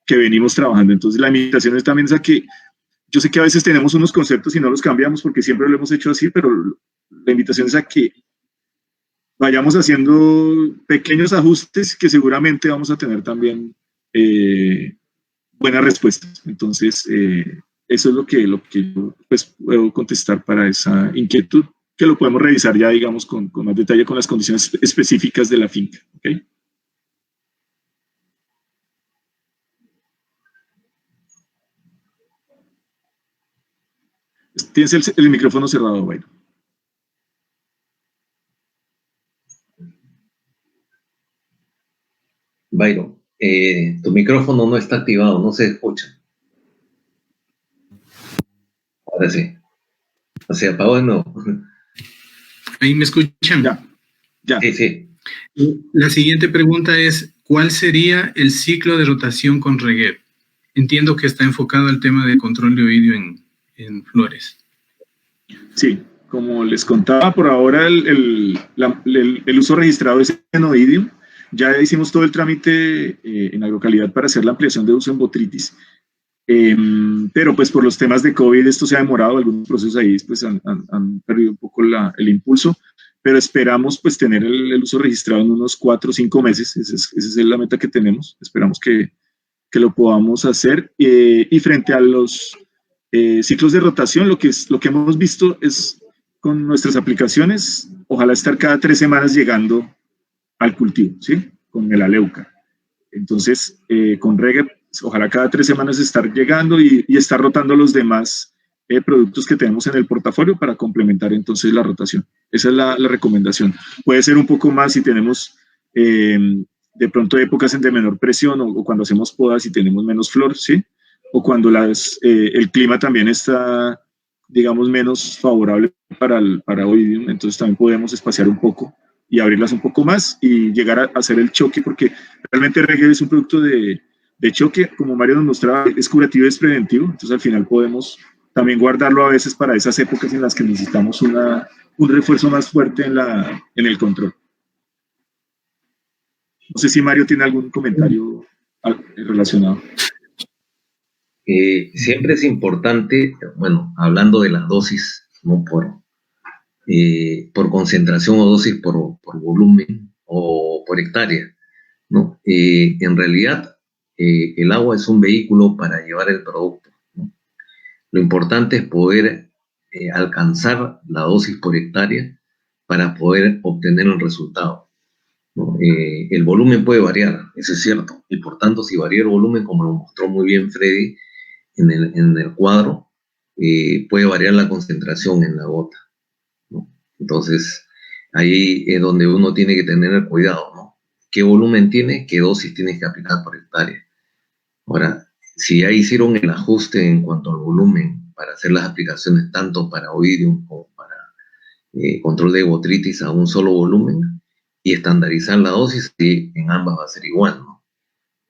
venimos trabajando. Entonces la invitación es también a que, yo sé que a veces tenemos unos conceptos y no los cambiamos porque siempre lo hemos hecho así, pero la invitación es a que vayamos haciendo pequeños ajustes que seguramente vamos a tener también buenas respuestas. Entonces, eso es lo que yo pues, puedo contestar para esa inquietud, que lo podemos revisar ya, digamos, con más detalle con las condiciones específicas de la finca. ¿Okay? Tienes el micrófono cerrado, Byron. Byron, tu micrófono no está activado, no se escucha. Ahora sí. Se apagó de nuevo. ¿Ahí me escuchan? Ya. Sí. La siguiente pregunta es, ¿cuál sería el ciclo de rotación con Regep? Entiendo que está enfocado al tema de control de oidio en flores. Sí, como les contaba, por ahora el uso registrado es en oidio. Ya hicimos todo el trámite en agrocalidad para hacer la ampliación de uso en botritis. Pero pues por los temas de COVID esto se ha demorado, algunos procesos ahí pues han perdido un poco el impulso, pero esperamos pues tener el uso registrado en unos 4 o 5 meses, esa es la meta que tenemos, esperamos que lo podamos hacer. Y frente a los ciclos de rotación, lo que hemos visto es con nuestras aplicaciones, ojalá estar cada 3 semanas llegando al cultivo, ¿sí? Con el Aleuca. Entonces, con Regep, ojalá cada 3 semanas estar llegando y estar rotando los demás productos que tenemos en el portafolio para complementar entonces la rotación. Esa es la recomendación. Puede ser un poco más si tenemos de pronto épocas de menor presión o cuando hacemos podas y tenemos menos flor, ¿sí? O cuando el clima también está, digamos, menos favorable para oidium, entonces también podemos espaciar un poco y abrirlas un poco más y llegar a hacer el choque, porque realmente Regep es un producto de choque, como Mario nos mostraba, es curativo y es preventivo, entonces al final podemos también guardarlo a veces para esas épocas en las que necesitamos un refuerzo más fuerte en el control. No sé si Mario tiene algún comentario relacionado. Siempre es importante, bueno, hablando de las dosis, no por concentración o dosis por volumen o por hectárea, ¿no? En realidad, el agua es un vehículo para llevar el producto, ¿no? Lo importante es poder alcanzar la dosis por hectárea para poder obtener un resultado, ¿no? El volumen puede variar, eso es cierto, y por tanto, si varía el volumen, como lo mostró muy bien Freddy en el cuadro, puede variar la concentración en la gota, ¿no? Entonces, ahí es donde uno tiene que tener cuidado, ¿no? ¿Qué volumen tiene? ¿Qué dosis tienes que aplicar por hectárea? Ahora, si ya hicieron el ajuste en cuanto al volumen para hacer las aplicaciones tanto para oidium como para control de botritis a un solo volumen y estandarizar la dosis, sí, en ambas va a ser igual, ¿no?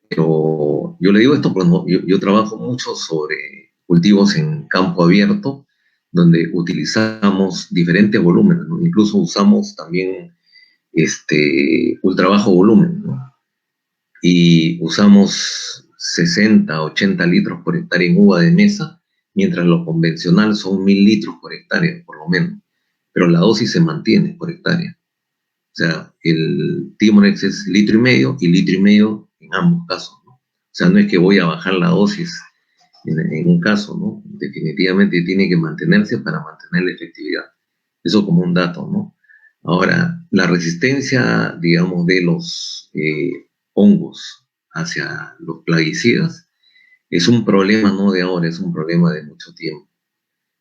Pero yo le digo esto porque yo trabajo mucho sobre cultivos en campo abierto, donde utilizamos diferentes volúmenes, ¿no? Incluso usamos también ultra bajo volumen, ¿no? Y usamos 60, 80 litros por hectárea en uva de mesa, mientras lo convencional son 1000 litros por hectárea, por lo menos. Pero la dosis se mantiene por hectárea. O sea, el Timonex es 1,5 litros y 1,5 litros en ambos casos, ¿no? O sea, no es que voy a bajar la dosis en un caso, ¿no? Definitivamente tiene que mantenerse para mantener la efectividad. Eso como un dato, ¿no? Ahora, la resistencia, digamos, de los hongos hacia los plaguicidas es un problema no de ahora, es un problema de mucho tiempo.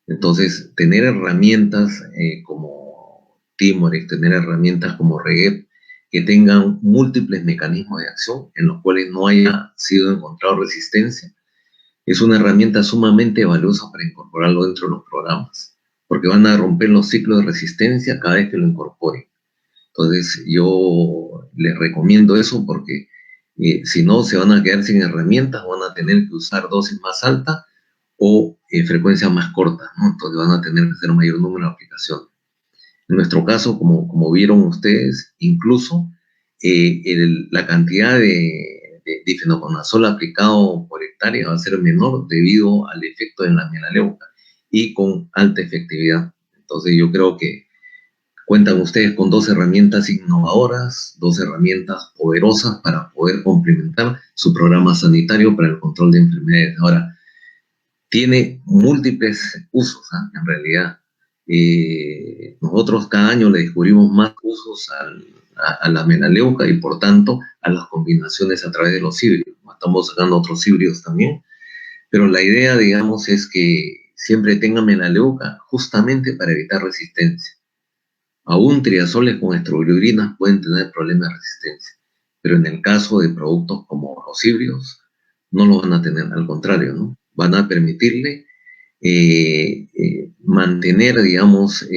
Entonces, tener herramientas como Timorex, tener herramientas como Regep, que tengan múltiples mecanismos de acción en los cuales no haya sido encontrado resistencia. Es una herramienta sumamente valiosa para incorporarlo dentro de los programas, porque van a romper los ciclos de resistencia cada vez que lo incorporen. Entonces, yo les recomiendo eso porque si no, se van a quedar sin herramientas, van a tener que usar dosis más altas o frecuencias más cortas, ¿no? Entonces van a tener que hacer un mayor número de aplicaciones. En nuestro caso, como vieron ustedes, incluso la cantidad de difenoconazol aplicado por hectárea va a ser menor debido al efecto de la melaleuca y con alta efectividad. Entonces yo creo que cuentan ustedes con 2 herramientas innovadoras, 2 herramientas poderosas para poder complementar su programa sanitario para el control de enfermedades. Ahora, tiene múltiples usos, ¿eh? En realidad. Nosotros cada año le descubrimos más usos a la melaleuca y por tanto a las combinaciones a través de los híbridos. Estamos sacando otros híbridos también, pero la idea, digamos, es que siempre tenga melaleuca justamente para evitar resistencia. Aún triazoles con estrogliurinas pueden tener problemas de resistencia, pero en el caso de productos como los híbridos no lo van a tener, al contrario, ¿no? Van a permitirle mantener, digamos,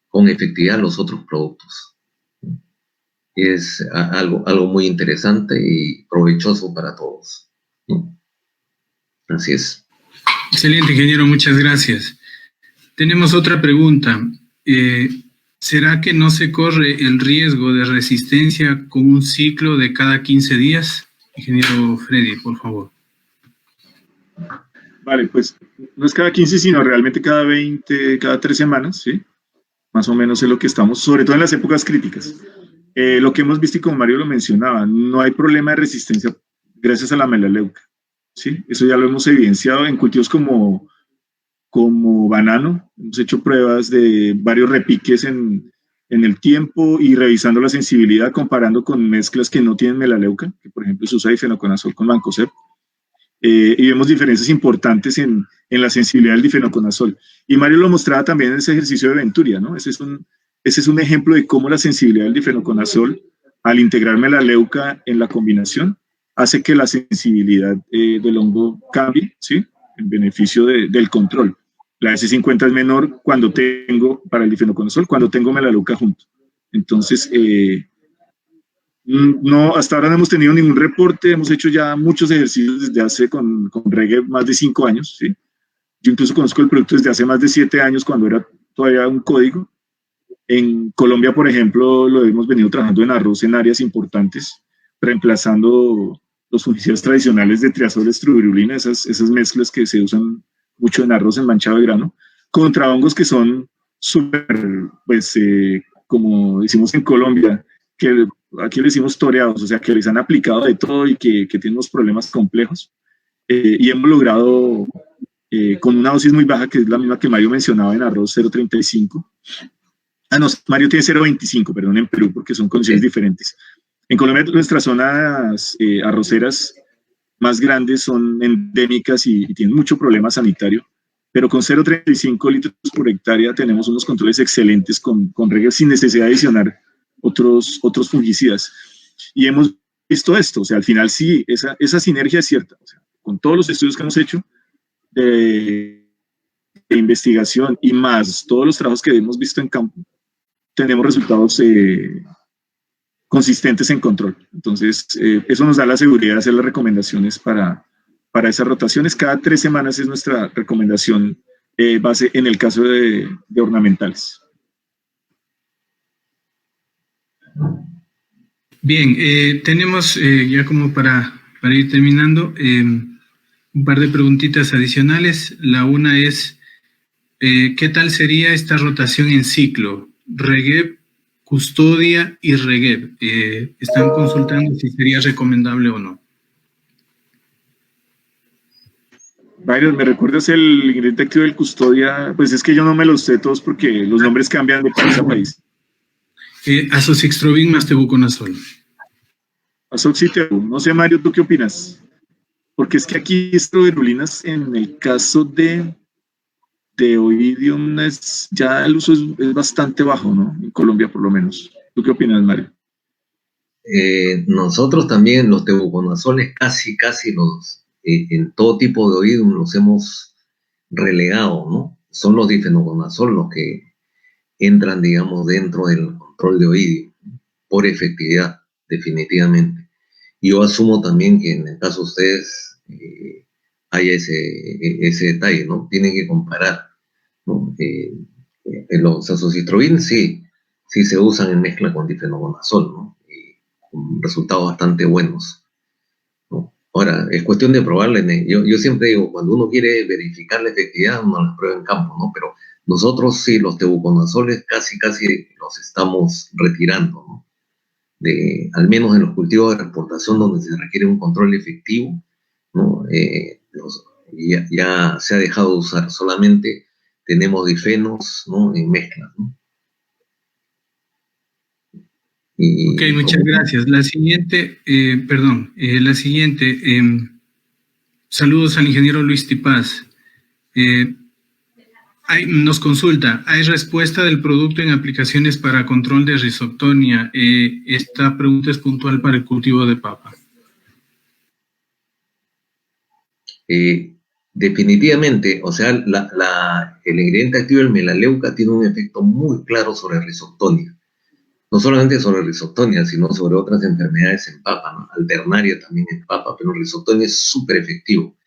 con efectividad los otros productos. Es algo muy interesante y provechoso para todos, ¿no? Así es. Excelente, ingeniero, muchas gracias. Tenemos otra pregunta. ¿Será que no se corre el riesgo de resistencia con un ciclo de cada 15 días? Ingeniero Freddy, por favor. Vale, pues no es cada 15, sino realmente cada 20, cada 3 semanas, ¿sí? Más o menos es lo que estamos, sobre todo en las épocas críticas. Lo que hemos visto, y como Mario lo mencionaba, no hay problema de resistencia gracias a la melaleuca, ¿sí? Eso ya lo hemos evidenciado en cultivos como banano. Hemos hecho pruebas de varios repiques en el tiempo y revisando la sensibilidad, comparando con mezclas que no tienen melaleuca, que por ejemplo se usa difenoconazol con mancozeb, y vemos diferencias importantes en la sensibilidad del difenoconazol. Y Mario lo mostraba también en ese ejercicio de Venturia, ¿no? Ese es un ejemplo de cómo la sensibilidad del difenoconazol, al integrar melaleuca en la combinación, hace que la sensibilidad del hongo cambie, ¿sí? En beneficio del control. La S50 es menor cuando tengo, para el difenoconazol, cuando tengo melaleuca junto. Entonces, no, hasta ahora no hemos tenido ningún reporte, hemos hecho ya muchos ejercicios desde hace con reggae más de 5 años, ¿sí? Yo incluso conozco el producto desde hace más de 7 años cuando era todavía un código. En Colombia, por ejemplo, lo hemos venido trabajando en arroz en áreas importantes, reemplazando los fungicidas tradicionales de triazol, estruvirulina, esas mezclas que se usan mucho en arroz en manchado de grano, contra hongos que son súper, pues, como decimos en Colombia, que aquí le decimos toreados, o sea, que les han aplicado de todo y que tienen unos problemas complejos. Y hemos logrado, con una dosis muy baja, que es la misma que Mario mencionaba en arroz, 0.35. No, Mario tiene 0.25, perdón, en Perú, porque son condiciones diferentes. En Colombia, nuestras zonas arroceras más grandes son endémicas y tienen mucho problema sanitario, pero con 0.35 litros por hectárea tenemos unos controles excelentes con reggae sin necesidad de adicionar otros fungicidas. Y hemos visto esto, o sea, al final sí, esa sinergia es cierta. O sea, con todos los estudios que hemos hecho de investigación y más todos los trabajos que hemos visto en campo, tenemos resultados consistentes en control. Entonces, eso nos da la seguridad de hacer las recomendaciones para esas rotaciones. Cada 3 semanas es nuestra recomendación base en el caso de ornamentales. Bien, tenemos ya como para ir terminando un par de preguntitas adicionales. La una es, ¿qué tal sería esta rotación en ciclo? Regueb, custodia y regueb. Están consultando si sería recomendable o no. Byron, ¿me recuerdas el ingrediente activo del custodia? Pues es que yo no me los sé todos porque los nombres cambian de país a país. Azoxystrobin más tebuconazol. Azoxystrobin. No sé, Mario, ¿tú qué opinas? Porque es que aquí estrovirulinas, en el caso de Oidium, ya el uso es bastante bajo, ¿no? En Colombia, por lo menos. ¿Tú qué opinas, Mario? Nosotros también los tebuconazoles casi los, en todo tipo de oídos los hemos relegado, ¿no? Son los difenoconazol los que entran, digamos, dentro del control de oído, por efectividad, definitivamente. Yo asumo también que en el caso de ustedes haya ese detalle, ¿no? Tienen que comparar, ¿no? Los azoxitrovin sí se usan en mezcla con difenoconazol, ¿no? Con resultados bastante buenos, ¿no? Ahora, es cuestión de probarle. Yo siempre digo, cuando uno quiere verificar la efectividad, uno la prueba en campo, ¿no? Pero nosotros sí, los tebuconazoles casi los estamos retirando, ¿no? Al menos en los cultivos de exportación donde se requiere un control efectivo, ¿no? Ya se ha dejado de usar, solamente tenemos difenos, ¿no? En mezcla, ¿no? Ok, muchas gracias. La siguiente, saludos al ingeniero Luis Tipaz. Nos consulta, ¿hay respuesta del producto en aplicaciones para control de rizoctonia? Esta pregunta es puntual para el cultivo de papa. Definitivamente, o sea, el ingrediente activo del melaleuca tiene un efecto muy claro sobre rizoctonia. No solamente sobre rizoctonia, sino sobre otras enfermedades en papa, ¿no? Alternaria también en papa, pero rizoctonia es súper efectivo.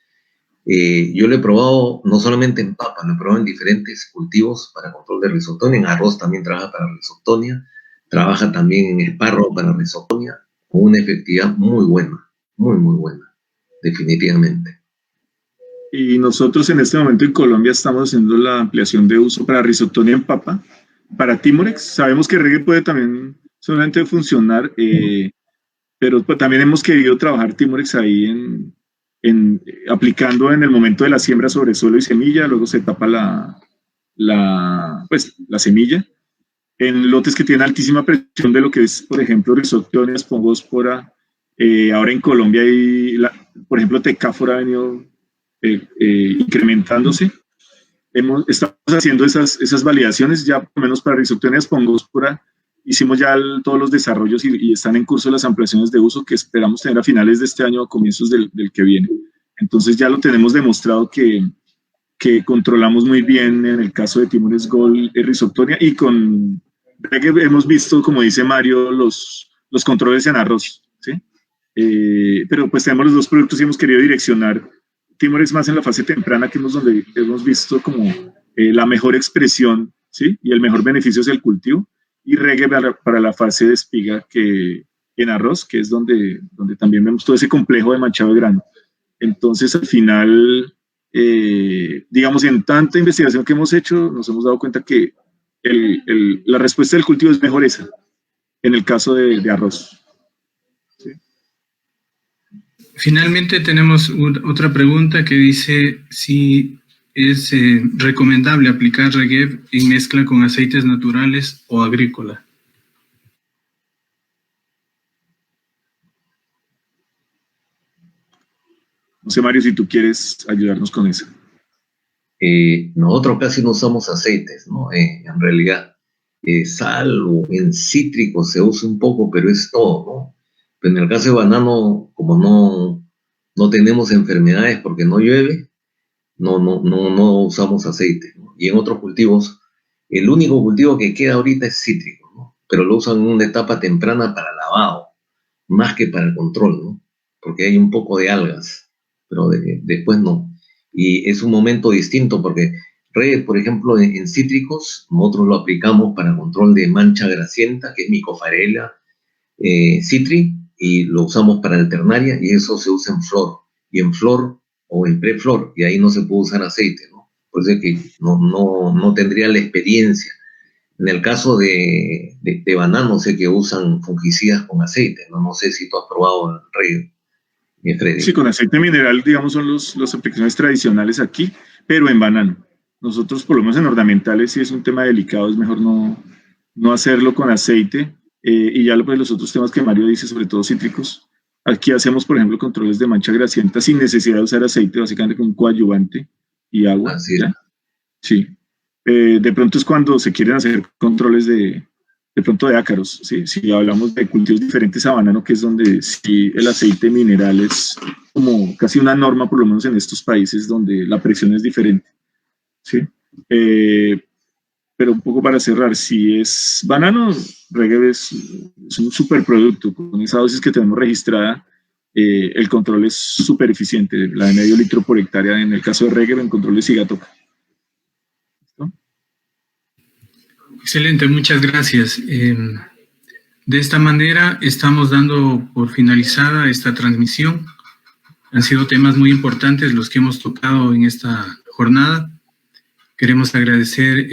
Yo lo he probado no solamente en papa, lo he probado en diferentes cultivos para control de rizoctonia. En arroz también trabaja para rizoctonia, trabaja también en espárrago para rizoctonia, con una efectividad muy buena, muy buena, definitivamente. Y nosotros en este momento en Colombia estamos haciendo la ampliación de uso para rizoctonia en papa, para Timorex. Sabemos que Reggae puede también solamente funcionar, pero pues, también hemos querido trabajar Timorex ahí aplicando en el momento de la siembra sobre suelo y semilla, luego se tapa la semilla en lotes que tienen altísima presión de lo que es, por ejemplo, Rhizoctonia, Spongospora. Ahora en Colombia hay, por ejemplo, Tecáfora ha venido incrementándose. Estamos haciendo esas validaciones ya, por lo menos para Rhizoctonia, Spongospora. Hicimos ya todos los desarrollos y están en curso las ampliaciones de uso que esperamos tener a finales de este año o comienzos del que viene. Entonces ya lo tenemos demostrado que controlamos muy bien en el caso de Timorex Gold, Rhizoctonia, y con Reggae hemos visto, como dice Mario, los controles en arroz, ¿sí? Pero pues tenemos los dos productos y hemos querido direccionar Timorex más en la fase temprana, que es donde hemos visto como la mejor expresión, ¿sí? Y el mejor beneficio es el cultivo, y Reggae para la fase de espiga que en arroz, que es donde también vemos todo ese complejo de manchado de grano. Entonces, al final, digamos, en tanta investigación que hemos hecho, nos hemos dado cuenta que la respuesta del cultivo es mejor esa, en el caso de arroz. ¿Sí? Finalmente tenemos otra pregunta que dice si es recomendable aplicar Reggae en mezcla con aceites naturales o agrícola. No sé, Mario, si tú quieres ayudarnos con eso. Nosotros casi no usamos aceites, ¿no? En realidad, sal o en cítricos se usa un poco, pero es todo, ¿no? Pero en el caso de banano, como no tenemos enfermedades porque no llueve, no usamos aceite, ¿no? Y en otros cultivos, el único cultivo que queda ahorita es cítrico, ¿no? Pero lo usan en una etapa temprana para lavado, más que para el control, ¿no? Porque hay un poco de algas, pero después no. Y es un momento distinto porque Reggae, por ejemplo, en cítricos, nosotros lo aplicamos para control de mancha grasienta, que es Mycopharella citri, y lo usamos para alternaria, y eso se usa en flor, y en flor o en preflor, y ahí no se puede usar aceite, ¿no? Por eso es que no tendría la experiencia. En el caso de banano, sé que usan fungicidas con aceite, ¿no? No sé si tú has probado el Reggae. Sí, con aceite mineral, digamos, son las aplicaciones tradicionales aquí, pero en banano. Nosotros, por lo menos en ornamentales, si es un tema delicado, es mejor no hacerlo con aceite. Y ya pues, los otros temas que Mario dice, sobre todo cítricos, aquí hacemos, por ejemplo, controles de mancha grasienta sin necesidad de usar aceite, básicamente con un coadyuvante y agua. Así es. ¿Ya? Sí. De pronto es cuando se quieren hacer controles de de pronto de ácaros, ¿sí? Si hablamos de cultivos diferentes a banano, que es donde sí el aceite mineral es como casi una norma, por lo menos en estos países donde la presión es diferente, ¿sí? Pero un poco para cerrar, si es banano, reggae es un superproducto. Con esa dosis que tenemos registrada, el control es súper eficiente, la de medio litro por hectárea en el caso de reggae, en control de cigatoca. ¿Listo? Excelente, muchas gracias. De esta manera estamos dando por finalizada esta transmisión. Han sido temas muy importantes los que hemos tocado en esta jornada. Queremos agradecer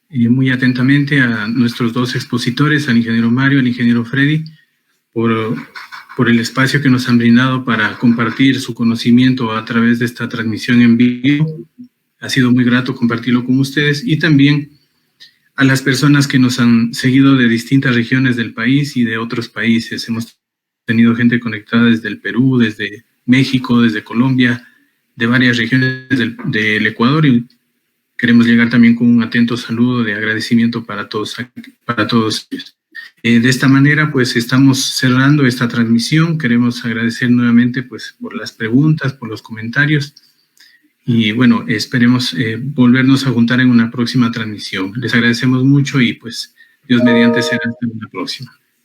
muy atentamente a nuestros dos expositores, al ingeniero Mario y al ingeniero Freddy, por el espacio que nos han brindado para compartir su conocimiento a través de esta transmisión en vivo. Ha sido muy grato compartirlo con ustedes, y también a las personas que nos han seguido de distintas regiones del país y de otros países. Hemos tenido gente conectada desde el Perú, desde México, desde Colombia, de varias regiones del Ecuador, y queremos llegar también con un atento saludo de agradecimiento para todos ellos. De esta manera, pues, estamos cerrando esta transmisión. Queremos agradecer nuevamente, pues, por las preguntas, por los comentarios, y bueno, esperemos volvernos a juntar en una próxima transmisión. Les agradecemos mucho y, pues, Dios mediante será hasta una próxima.